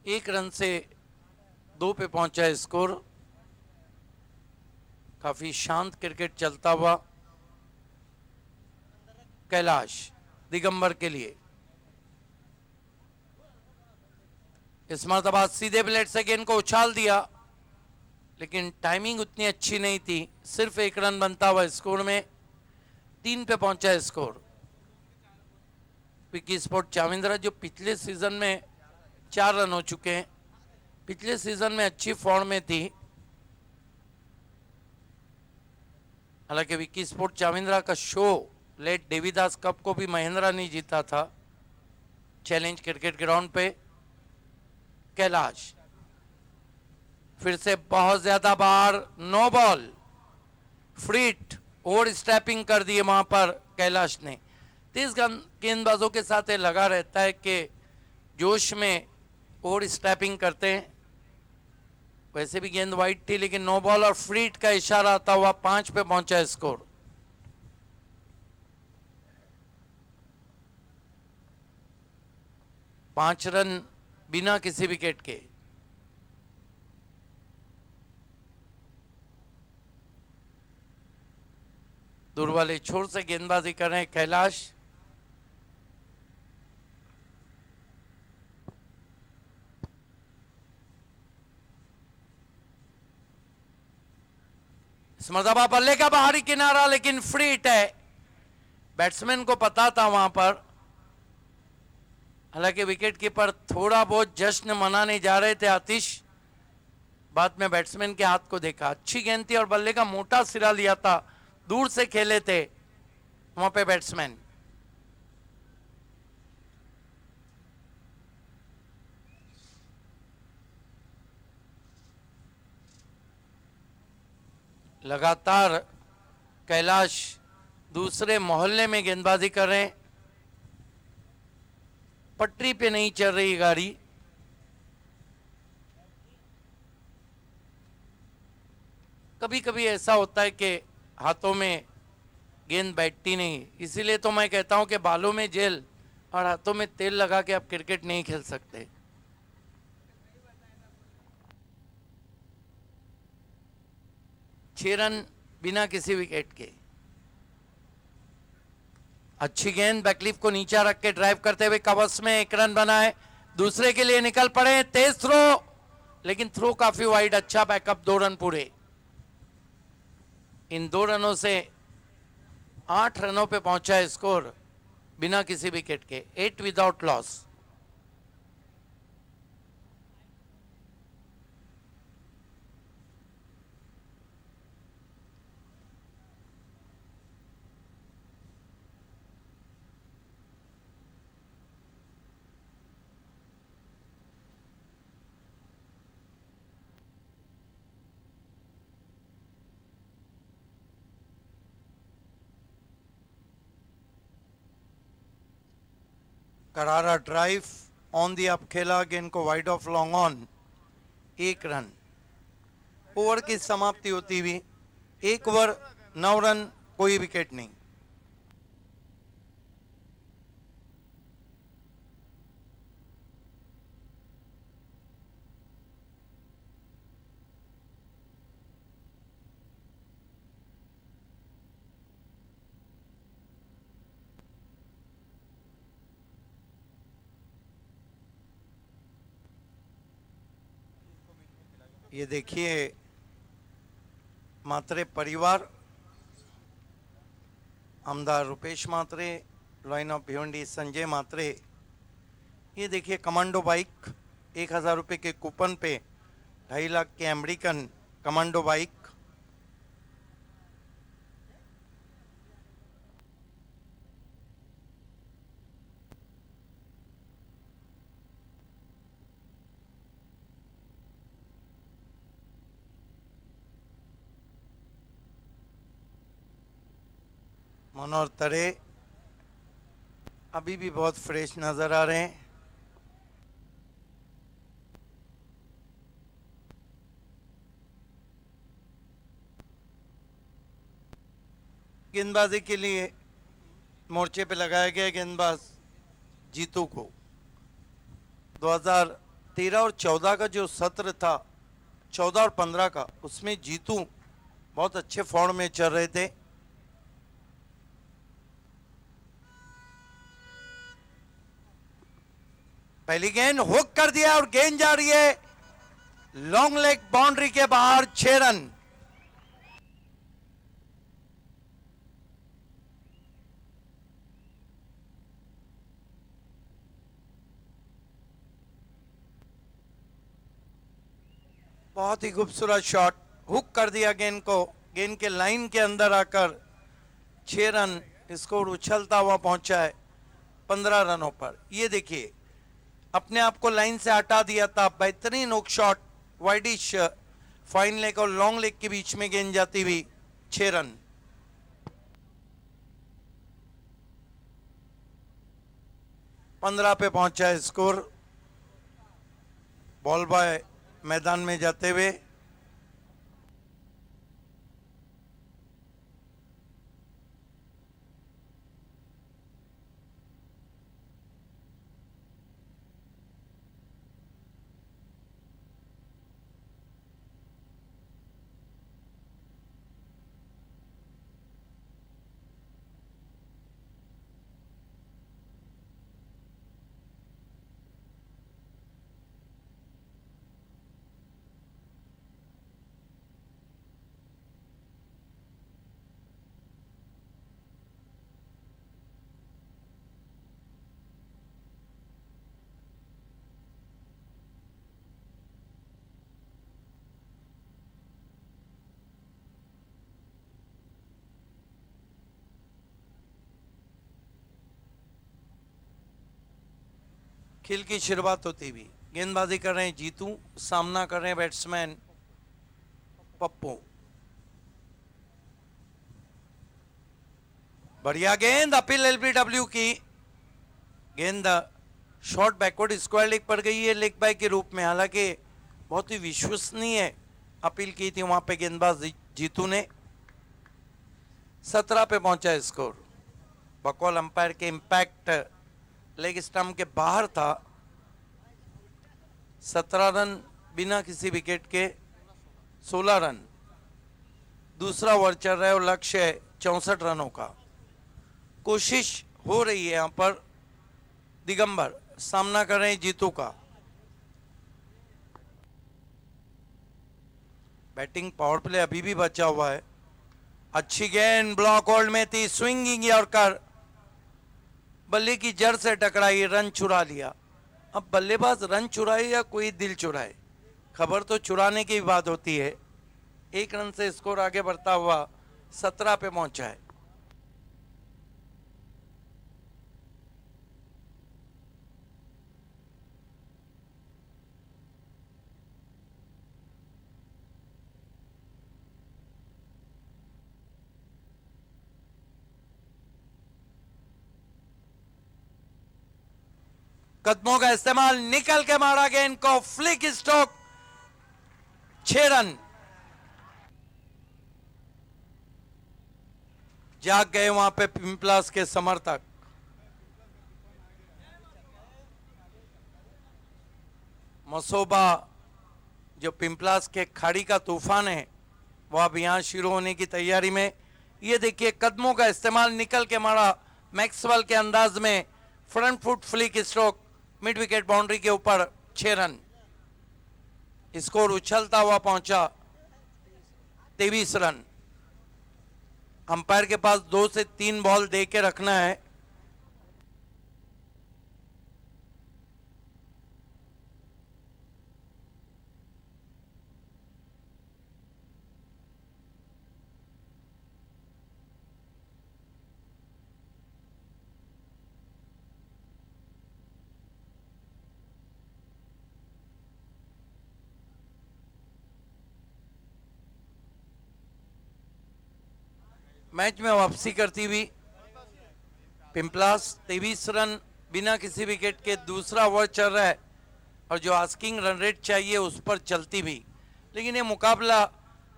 1 रन से 2 पे पहुंचा है स्कोर। काफी शांत क्रिकेट चलता हुआ कैलाश दिगंबर के लिए। इस मरतबा सीधे ब्लेड से गेंद को उछाल दिया, लेकिन टाइमिंग उतनी अच्छी नहीं थी। सिर्फ 1 रन बनता हुआ स्कोर में 3 पे पहुंचा है स्कोर। विकी स्पोर्ट चाविंद्रा जो पिछले सीजन में 4 रन हो चुके हैं, पिछले सीजन में अच्छी फॉर्म में थी। हालांकि विकी स्पोर्ट चाविंद्रा का शो लेट देवीदास कप को भी महिंद्रा ने जीता था चैलेंज क्रिकेट ग्राउंड पे। कैलाश फिर से बहुत ज्यादा बार नो बॉल, फ्रीट ओवर स्टेपिंग कर दिए वहां पर कैलाश ने। तेज गेंदबाजों के साथ ये लगा रहता है कि जोश में ओवर स्टेपिंग करते हैं। वैसे भी गेंद वाइड थी, लेकिन नो बॉल और फ्रीट का इशारा आता हुआ 5 पे पहुंचा स्कोर। पांच रन बिना किसी विकेट के। दूर वाले छोर से गेंदबाजी कर रहे हैं कैलाश। इस मरतबा बल्ले का बाहरी किनारा, लेकिन फ्रीट है। बैट्समैन को पता था वहां पर। हालांकि विकेट कीपर थोड़ा बहुत जश्न मनाने जा रहे थे आतिश, बाद में बैट्समैन के हाथ को देखा। अच्छी गेंद थी और बल्ले का मोटा सिरा लिया था, दूर से खेले थे वहां पे बैट्समैन। लगातार कैलाश दूसरे मोहल्ले में गेंदबाजी कर रहे हैं। पटरी पे नहीं चल रही गाड़ी। कभी कभी ऐसा होता है कि हाथों में गेंद बैठती नहीं, इसीलिए तो मैं कहता हूं कि बालों में जेल और हाथों में तेल लगा के आप क्रिकेट नहीं खेल सकते। छह रन बिना किसी विकेट के। अच्छी गेंद बैकलीफ को नीचा रख के ड्राइव करते हुए कवच में 1 रन बनाए। दूसरे के लिए निकल पड़े, तेज थ्रो, लेकिन थ्रो काफी वाइड। अच्छा बैकअप, 2 रन पूरे। इन 2 रनों से 8 रनों पे पहुंचा है स्कोर बिना किसी विकेट के, 8 विदाउट लॉस। करारा ड्राइव ऑन दी अप खेला, गेंद को wide of long on, 1 run. Over की समाप्ति होती हुई 1 ओवर 9 रन, कोई विकेट नहीं। ये देखिए मात्रे परिवार, आमदार रुपेश मात्रे, लाइन ऑफ भिवंडी संजय मात्रे। ये देखिए कमांडो बाइक, 1000 रुपये के कूपन पे 2.5 लाख के अमेरिकन कमांडो बाइक। मनोहर तरे अभी भी बहुत फ्रेश नजर आ रहे हैं। गेंदबाजी के लिए मोर्चे पे लगाया गया गेंदबाज जीतू को। 13 और 14 का जो सत्र था, 14 और 15 का, उसमें जीतू बहुत अच्छे फॉर्म में चल रहे थे। पहली गेंद हुक कर दिया और गेंद जा रही है लॉन्ग लेग बाउंड्री के बाहर, 6 रन। बहुत ही खूबसूरत शॉट, हुक कर दिया गेंद को, गेंद के लाइन के अंदर आकर 6 रन। स्कोर उछलता हुआ पहुंचा है 15 रनों पर। ये देखिए, अपने आप को लाइन से हटा दिया था, बेहतरीन hook shot, widish fine leg और लॉन्ग लेग के बीच में गेंद जाती हुई, 6 रन। पंद्रह पे पहुंचा है स्कोर। बॉल बॉय मैदान में जाते हुए खेल की शुरुआत होती हुई गेंदबाजी कर रहे हैं जीतू, सामना कर रहे हैं बैट्समैन पप्पू। बढ़िया गेंद, अपील एलबीडब्ल्यू की गेंद शॉर्ट बैकवर्ड स्क्वायर लेग पर गई है लेग बाय के रूप में। हालांकि बहुत ही विश्वसनीय अपील की थी वहां पे गेंदबाज जीतू ने। 17 पे पहुंचा है स्कोर। बकौल अंपायर के इंपैक्ट लेग स्टंप के बाहर था। 17 रन बिना किसी विकेट के, 16 रन। दूसरा ओवर चल रहा है और लक्ष्य है 64 रनों का। कोशिश हो रही है यहां पर। दिगंबर सामना कर रहे हैं जीतू का। बैटिंग पावर प्ले अभी भी बचा हुआ है। अच्छी गेंद ब्लॉक होल्ड में थी, स्विंगिंग यॉर्कर बल्ले की जड़ से टकराई, रन चुरा लिया। अब बल्लेबाज रन चुराए या कोई दिल चुराए, खबर तो चुराने की बात होती है। 1 रन से स्कोर आगे बढ़ता हुआ 17 पे पहुंचा है। कदमों का इस्तेमाल, निकल के मारा गेंद को, फ्लिक स्ट्रोक, 6 रन। जाग गए वहां पे पिंपलास के समर्थक। मसोबा जो पिंपलास के खाड़ी का तूफान है वो अब यहां शुरू होने की तैयारी में। ये देखिए, कदमों का इस्तेमाल, निकल के मारा मैक्सवेल के अंदाज में, front foot flick stroke, mid wicket boundary के ऊपर, 6 रन। स्कोर उछलता हुआ पहुंचा 23 रन। अंपायर के पास 2 से 3 बॉल दे के रखना है। मैच में वापसी करती हुई पिंपलास 23 रन बिना किसी विकेट के, दूसरा ओवर चल रहा है और जो आस्किंग रन रेट चाहिए उस पर चलती भी। लेकिन ये मुकाबला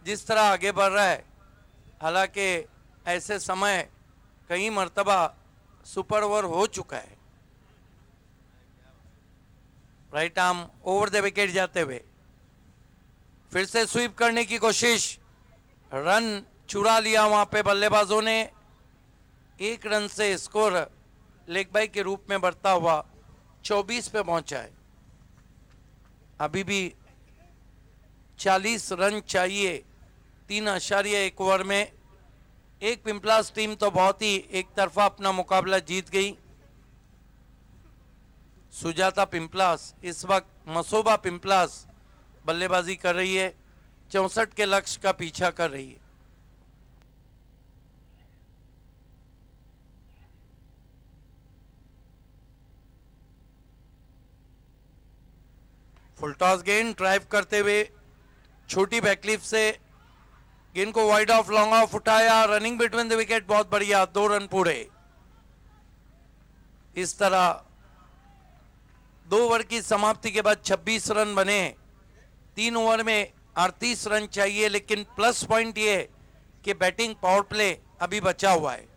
जिस तरह आगे बढ़ रहा है, हालांकि ऐसे समय कई मर्तबा सुपर ओवर हो चुका है। Right arm over the wicket जाते हुए फिर से स्वीप करने की कोशिश, रन चुरा लिया वहां पे बल्लेबाजों ने। एक रन से स्कोर लेग बाई के रूप में बढ़ता हुआ 24 पे पहुंचा है। अभी भी 40 रन चाहिए 3.1 ओवर में। एक पिंपलास टीम तो बहुत ही एक तरफा अपना मुकाबला जीत गई। सुजाता पिंपलास इस वक्त मसोबा पिंपलास बल्लेबाजी कर रही है, 64 के लक्ष्य का पीछा कर रही है। फुल टॉस गेंद ड्राइव करते हुए छोटी बैकलिफ से गेंद को वाइड ऑफ लॉन्ग ऑफ उठाया, रनिंग बिटवीन द विकेट बहुत बढ़िया, 2 रन पूरे। इस तरह 2 ओवर की समाप्ति के बाद 26 रन बने। 3 ओवर में 38 रन चाहिए, लेकिन प्लस पॉइंट ये है कि बैटिंग पावर प्ले अभी बचा हुआ है।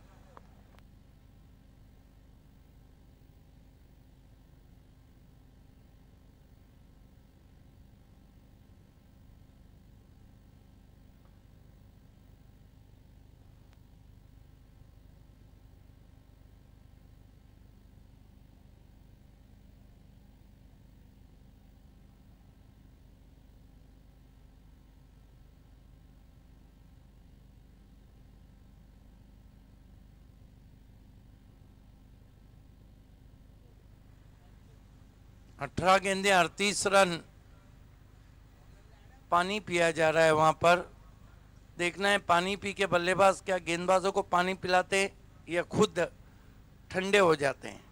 अठारह गेंदे 38 रन। पानी पिया जा रहा है वहां पर। देखना है पानी पी के बल्लेबाज क्या गेंदबाजों को पानी पिलाते या खुद ठंडे हो जाते हैं।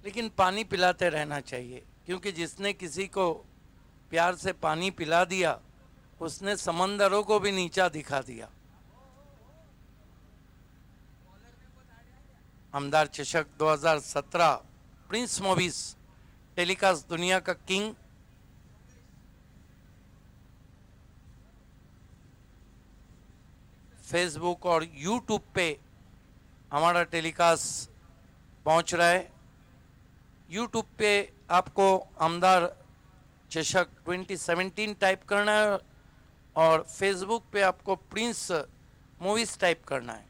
लेकिन पानी पिलाते रहना चाहिए, क्योंकि जिसने किसी को प्यार से पानी पिला दिया उसने समंदरों को भी नीचा दिखा दिया। आमदार चषक 2017 प्रिंस मूवीज टेलीकास्ट दुनिया का किंग। फेसबुक और यूट्यूब पे हमारा टेलीकास्ट पहुंच रहा है। यूट्यूब पे आपको आमदार चषक 2017 टाइप करना है और फेसबुक पे आपको प्रिंस मूवीज टाइप करना है।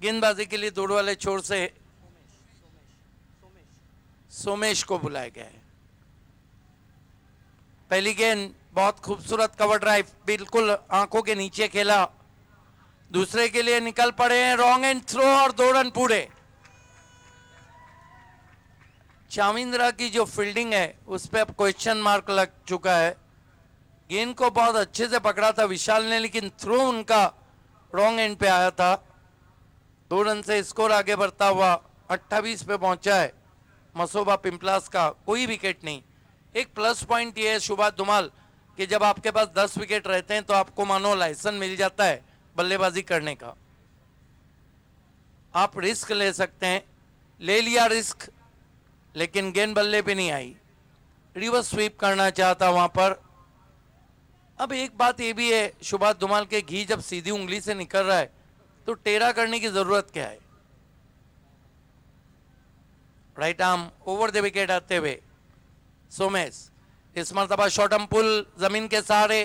गेंदबाजी के लिए दौड़ वाले छोर से सोमेश को बुलाया गया है। पहली गेंद बहुत खूबसूरत कवर ड्राइव, बिल्कुल आंखों के नीचे खेला। दूसरे के लिए निकल पड़े हैं, रॉन्ग एंड थ्रो और 2 रन पूरे। चाविंद्रा की जो फील्डिंग है उस पर अब क्वेश्चन मार्क लग चुका है। गेंद को बहुत अच्छे से पकड़ा था विशाल ने, लेकिन थ्रो उनका रॉन्ग एंड पे आया था। 2 रन से स्कोर आगे बढ़ता हुआ 28 पे पहुंचा है मसोबा पिंपलास का। कोई विकेट नहीं। एक प्लस पॉइंट ये है सुभाष धुमाल कि जब आपके पास 10 विकेट रहते हैं तो आपको मानो लाइसेंस मिल जाता है बल्लेबाजी करने का। आप रिस्क ले सकते हैं, ले लिया रिस्क, लेकिन गेंद बल्ले पे नहीं आई। रिवर्स स्वीप करना चाहता वहां पर। अब एक बात ये भी है, सुभाष धुमाल के घी जब सीधी उंगली से निकल रहा है तो टेढ़ा करने की जरूरत क्या है। Right arm over the wicket आते हुए सोमेश। इस मरतबा शॉर्टम पुल जमीन के सहारे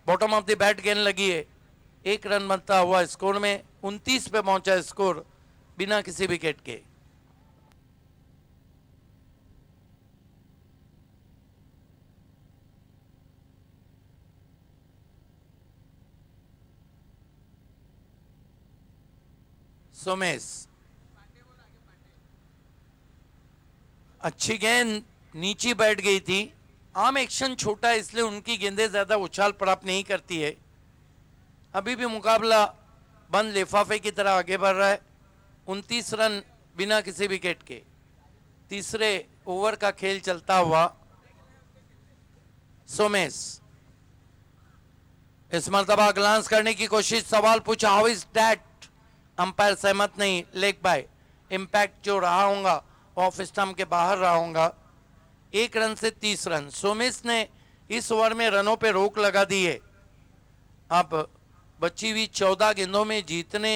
बॉटम ऑफ द बैट गेंद लगी है। 1 रन बनता हुआ स्कोर में 29 पे पहुंचा स्कोर बिना किसी विकेट के। सोमेश अच्छी गेंद नीचे बैठ गई थी। आम एक्शन छोटा है इसलिए उनकी गेंदें ज्यादा उछाल प्राप्त नहीं करती है। अभी भी मुकाबला बंद लिफाफे की तरह आगे बढ़ रहा है। 29 रन बिना किसी विकेट के। तीसरे ओवर का खेल चलता हुआ सोमेश इस मरतबा ग्लांस करने की कोशिश, सवाल पूछा हाउ इज दैट। अंपायर सहमत नहीं, लेग बाय। इंपैक्ट जो रहा होगा ऑफ स्टंप के बाहर रहा होगा। 1 रन से 30 रन। सोमेश ने इस ओवर में रनों पे रोक लगा दी है। अब बची हुई 14 गेंदों में जीतने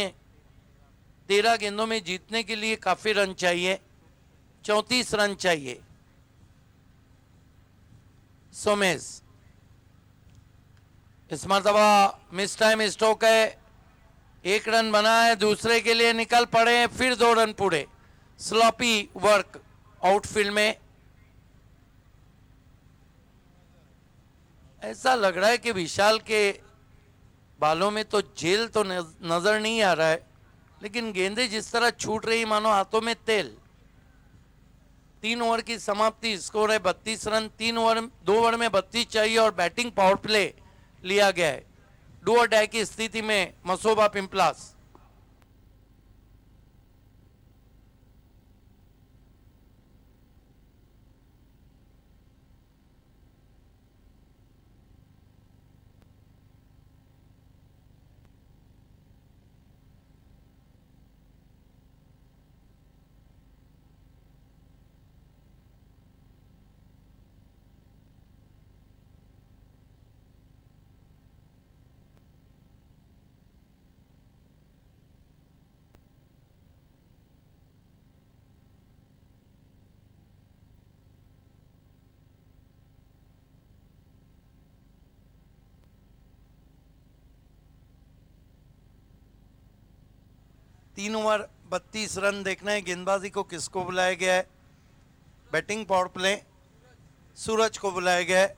13 गेंदों में जीतने के लिए काफी रन चाहिए, 34 रन चाहिए। सोमेश इस मरतबा मिस टाइम स्ट्रोक है, 1 रन बना है, दूसरे के लिए निकल पड़े, फिर 2 रन पूरे। स्लॉपी वर्क आउटफील्ड में। ऐसा लग रहा है कि विशाल के बालों में तो जेल तो नजर नहीं आ रहा है, लेकिन गेंदें जिस तरह छूट रही मानो हाथों में तेल। 3 ओवर की समाप्ति, स्कोर है 32 रन। 2 ओवर में 32 चाहिए और बैटिंग पावर प्ले लिया गया है। डू और डाई की स्थिति में मसोबा पिंपलास। तीन ओवर 32 रन देखना है। गेंदबाजी को किसको बुलाया गया है? बैटिंग पावर प्ले सूरज को बुलाया गया है।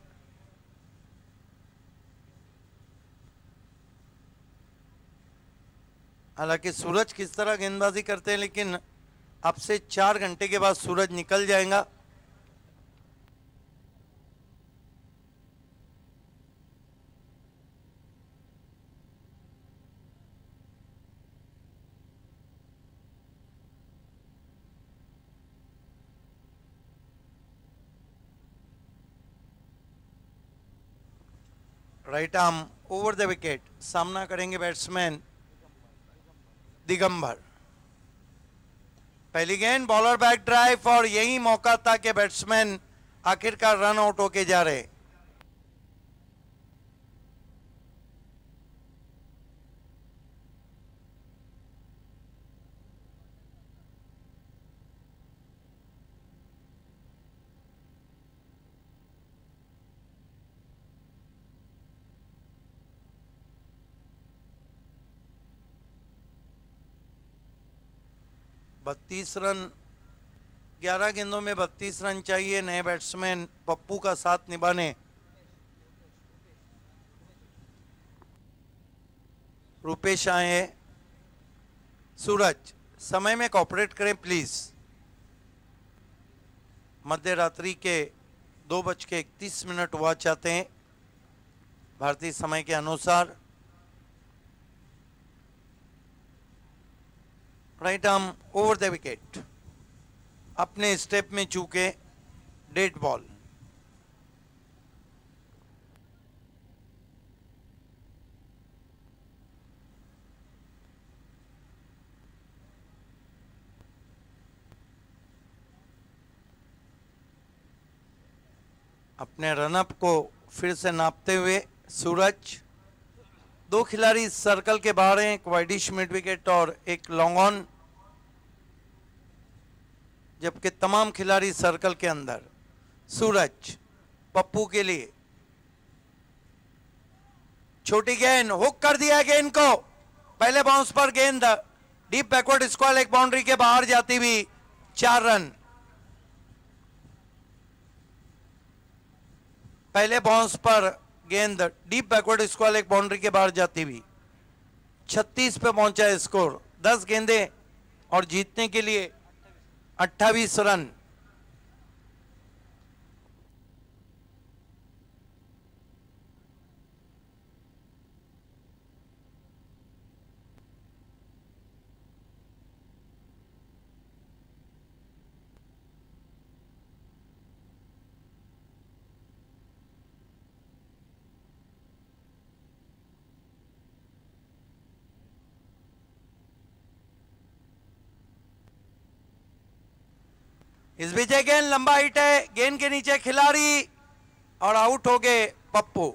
हालांकि सूरज किस तरह गेंदबाजी करते हैं, लेकिन अब से 4 घंटे के बाद सूरज निकल जाएगा। Right arm over the wicket, सामना करेंगे बैट्समैन दिगंबर। पहली गेंद, बॉलर बैक ड्राइव, और यही मौका था कि बैट्समैन आखिरकार रन आउट होके जा रहे। बत्तीस रन, 11 गेंदों में 32 रन चाहिए नए बैट्समैन पप्पू का साथ निभाने। रुपेश आए हैं। सूरज समय में कॉपरेट करें प्लीज। मध्य रात्रि के 2:31 हुआ चाहते हैं भारतीय समय के अनुसार। Right arm over the wicket, अपने स्टेप में चूके, डेड बॉल। अपने रनअप को फिर से नापते हुए सूरज। 2 खिलाड़ी इस सर्कल के बाहर हैं, एक वाइडिश मिड विकेट और एक लॉन्ग ऑन, जबकि तमाम खिलाड़ी सर्कल के अंदर। सूरज पप्पू के लिए छोटी गेंद, हुक कर दिया गेंद को, पहले बाउंस पर गेंद deep backward square leg boundary के बाहर जाती हुई 4 रन। पहले बाउंस पर गेंद deep backward square leg boundary के बाहर जाती हुई 36 पे पहुंचा है स्कोर। 10 गेंदें और जीतने के लिए 28 रन। इस विजय गेंद लंबा हिट है, गेंद के नीचे खिलाड़ी और आउट हो गए पप्पू।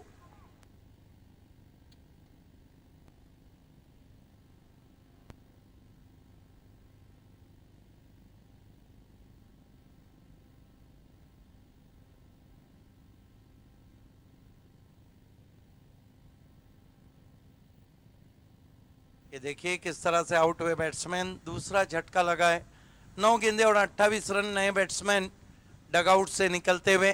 ये देखिए किस तरह से आउट हुए बैट्समैन, दूसरा झटका लगा है। 9 गेंदे और 28 रन, नए बैट्समैन डगआउट से निकलते हुए।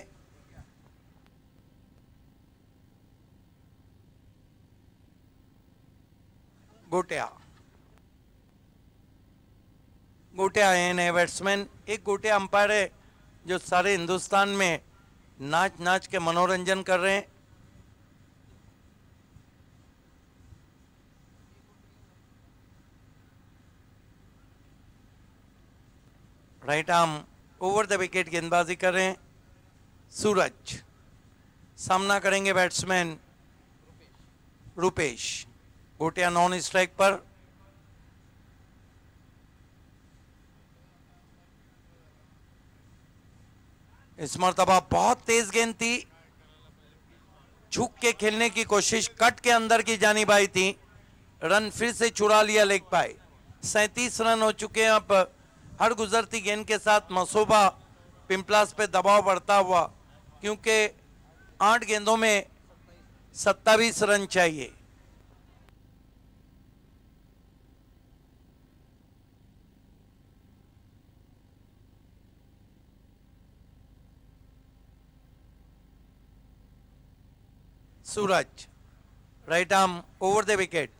गोटिया आए हैं नए बैट्समैन। एक गोटिया अंपायर है जो सारे हिंदुस्तान में नाच नाच के मनोरंजन कर रहे हैं। Right arm over the wicket गेंदबाजी कर रहे हैं सूरज। सामना करेंगे बैट्समैन रुपेश। गोटिया नॉन स्ट्राइक पर। इस मरतबा बहुत तेज गेंद थी, झुक के खेलने की कोशिश, कट के अंदर की जानिब आई थी, रन फिर से चुरा लिया लेग पाए। 37 रन हो चुके हैं। अब हर गुजरती गेंद के साथ मसूबा पिंपलास पे दबाव बढ़ता हुआ, क्योंकि 8 गेंदों में 27 रन चाहिए। Suraj right arm over the wicket.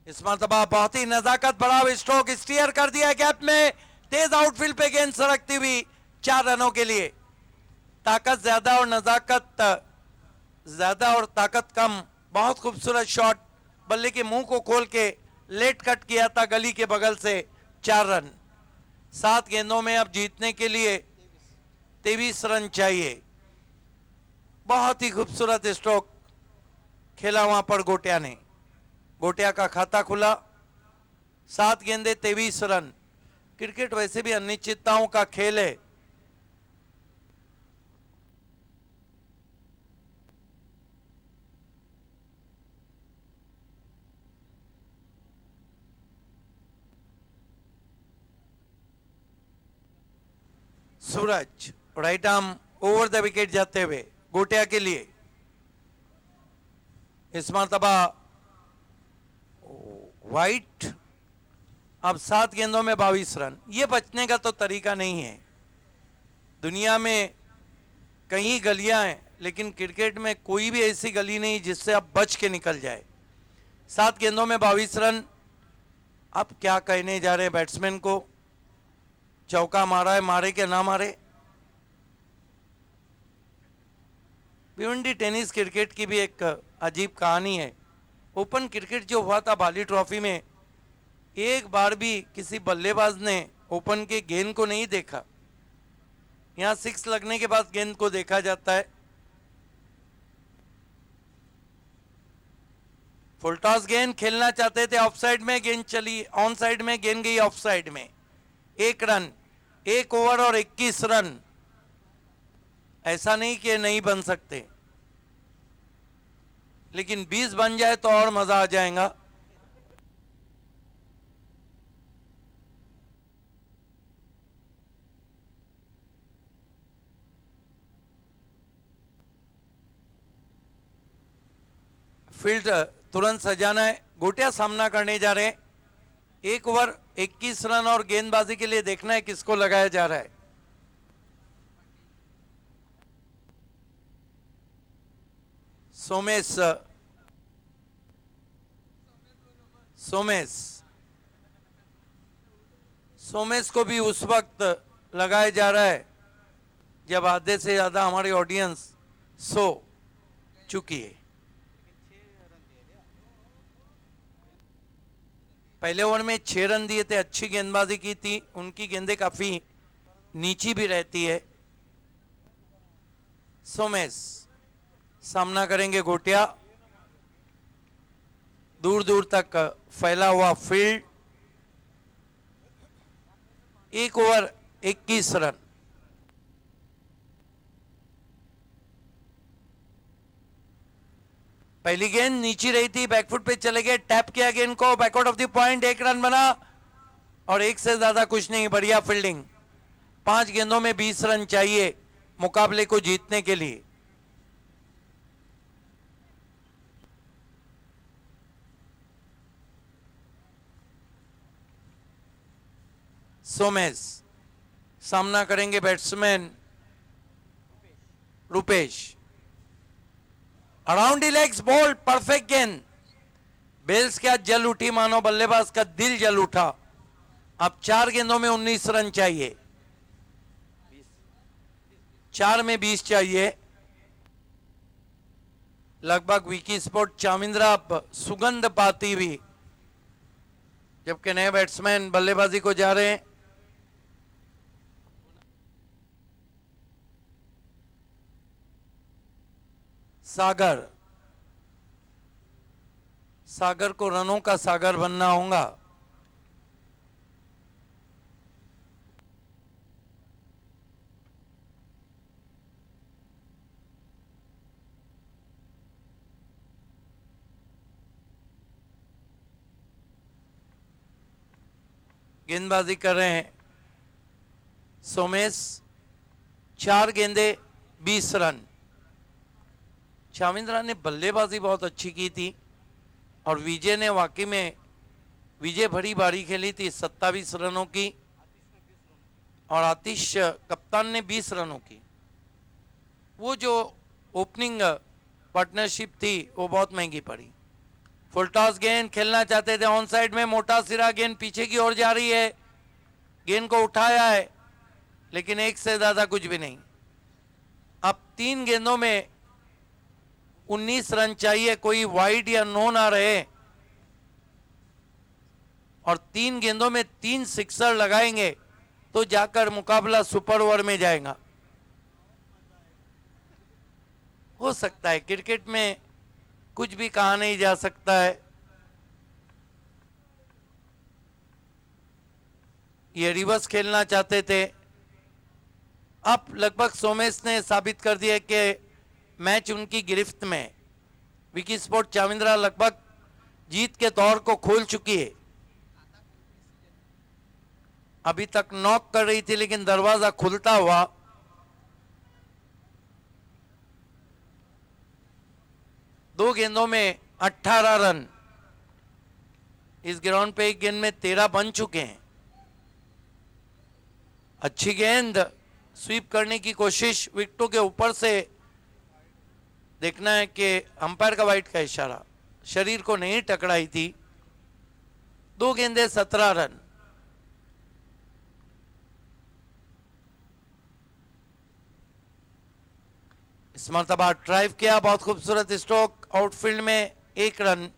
इस मरतबा बहुत ही नजाकत बड़ा स्ट्रोक स्टीयर कर दिया गैप में, तेज आउटफील्ड पे गेंद सरकती हुई 4 रनों के लिए। ताकत ज्यादा और नजाकत ज्यादा और ताकत कम। बहुत खूबसूरत शॉट, बल्ले के मुंह को खोल के लेट कट किया था गली के बगल से। 4 रन 7 गेंदों में अब जीतने के लिए 23 रन चाहिए। बहुत ही खूबसूरत स्ट्रोक खेला वहां पर गोटिया ने। गोटिया का खाता खुला। 7 गेंदे 23 रन। क्रिकेट वैसे भी अनिश्चितताओं का खेल है। Suraj right arm over the wicket जाते हुए गोटिया के लिए। इस मरतबा वाइट। अब 7 गेंदों में 22 रन। ये बचने का तो तरीका नहीं है। दुनिया में कई गलियां हैं, लेकिन क्रिकेट में कोई भी ऐसी गली नहीं जिससे आप बच के निकल जाए। 7 गेंदों में 22 रन। अब क्या कहने जा रहे हैं बैट्समैन को? चौका मारा है, मारे क्या ना मारे। भिवंडी टेनिस क्रिकेट की भी एक अजीब कहानी है। ओपन क्रिकेट जो हुआ था बाली ट्रॉफी में, एक बार भी किसी बल्लेबाज ने ओपन के गेंद को नहीं देखा। यहां 6 लगने के बाद गेंद को देखा जाता है। फुल टॉस गेंद खेलना चाहते थे, ऑफ साइड में गेंद चली, ऑन साइड में गेंद गई ऑफ साइड में। 1 रन, 1 ओवर और 21 रन। ऐसा नहीं कि नहीं बन सकते, लेकिन 20 बन जाए तो और मजा आ जाएगा। फील्ड तुरंत सजाना है। गोटिया सामना करने जा रहे हैं। 1 ओवर 21 रन और गेंदबाजी के लिए देखना है किसको लगाया जा रहा है। सोमेश को भी उस वक्त लगाया जा रहा है जब आधे से ज्यादा हमारी ऑडियंस सो चुकी है। पहले ओवर में 6 रन दिए थे, अच्छी गेंदबाजी की थी। उनकी गेंदें काफी नीची भी रहती है। सोमेश सामना करेंगे गोटिया। दूर दूर तक फैला हुआ फील्ड। 1 over 21 run. पहली गेंद नीची रही थी, बैकफुट पे चले गए, टैप किया गेंद को, backout of the point. 1 run बना और 1 से ज्यादा कुछ नहीं। बढ़िया फील्डिंग। 5 गेंदों में 20 रन चाहिए मुकाबले को जीतने के लिए। सोमेश, सामना करेंगे batsman Rupesh. Around the legs ball, perfect गेंद। बेल्स क्या जल उठी, मानो बल्लेबाज का दिल जल उठा। अब 4 गेंदों में 19 रन चाहिए, 4 में 20 चाहिए। लगभग विकी स्पोर्ट चामिंद्रा अब सुगंध पाती हुई, जबकि नए बैट्समैन बल्लेबाजी को जा रहे हैं। सागर, सागर को रनों का सागर बनना होगा। गेंदबाजी कर रहे हैं सोमेश, 4 गेंदे 20 रन। चामिंद्रा ने बल्लेबाजी बहुत अच्छी की थी और विजय ने वाकई में विजय भरी बारी खेली थी 27 रनों की, और आतिश कप्तान ने 20 रनों की। वो जो ओपनिंग पार्टनरशिप थी वो बहुत महंगी पड़ी। फुल टॉस गेंद खेलना चाहते थे, ऑन साइड में मोटा सिरा गेंद पीछे की ओर जा रही है। गेंद को उठाया है लेकिन एक से ज्यादा कुछ भी नहीं। अब 3 गेंदों में 19 रन चाहिए, कोई वाइड या नो ना रहे, और 3 गेंदों में 3 सिक्सर लगाएंगे तो जाकर मुकाबला सुपर ओवर में जाएगा। हो सकता है, क्रिकेट में कुछ भी कहा नहीं जा सकता है। ये रिवर्स खेलना चाहते थे। अब लगभग सोमेश ने साबित कर दिया कि मैच उनकी गिरफ्त में। विकी स्पोर्ट चामिंद्रा लगभग जीत के दौर को खोल चुकी है। अभी तक नॉक कर रही थी लेकिन दरवाजा खुलता हुआ। दो गेंदों में 18 रन। इस ग्राउंड पे एक गेंद में 13 बन चुके हैं। अच्छी गेंद, स्वीप करने की कोशिश, विकेटों के ऊपर से। देखना है कि अंपायर का वाइड का इशारा, शरीर को नहीं टकराई थी। 2 गेंदे 17 रन। इस मरतबा ड्राइव किया, बहुत खूबसूरत स्ट्रोक, आउटफील्ड में 1 रन।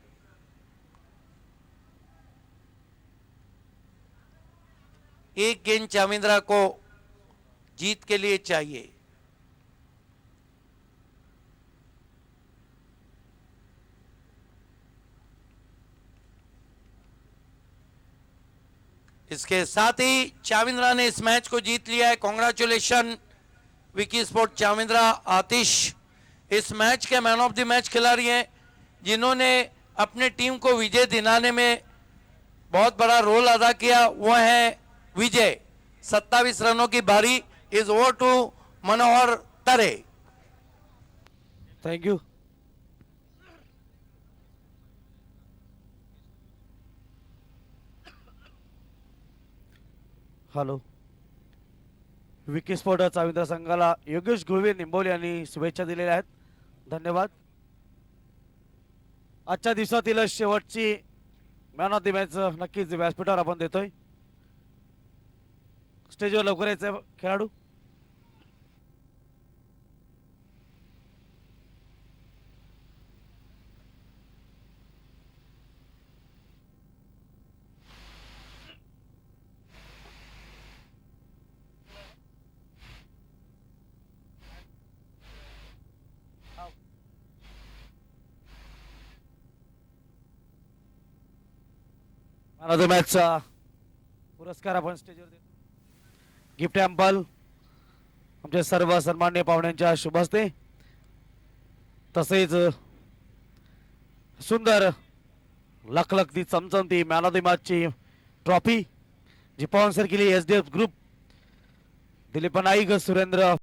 एक गेंद चामिंद्रा को जीत के लिए चाहिए। इसके साथ ही चामिंद्रा ने इस मैच को जीत लिया है। Congratulation Vicky sport Chamindra. आतिश इस मैच के मैन ऑफ द मैच खिलाड़ी हैं, जिन्होंने अपने टीम को विजय दिलाने में बहुत बड़ा रोल अदा किया। वह है विजय। 27 रनों की बारी is over to Manohar Tare. Thank you. Hello, Vicky sport Chamindra संघाला योगेश गुळवे निंबोली यांनी शुभेच्छा दिलेल्या आहेत. धन्यवाद. आजच्या दिवसातील शेवटची मॅन ऑफ द मॅच नक्कीच व्यासपीठावर आपण देतोय. स्टेजवर लवकर यायचे खेळाडू. मॅन ऑफ द मॅचचा पुरस्कार आपण स्टेजवर देतो. गिफ्ट हॅम्पल आमचे सर्व सन्मान्य पाहुण्यांच्या शुभ हस्ते, तसेच सुंदर लखलखती चमचमती मॅन ऑफ द मॅचची ट्रॉफी जी स्पॉन्सर केली SDF ग्रुप, दिलीप नाईक, सुरेंद्र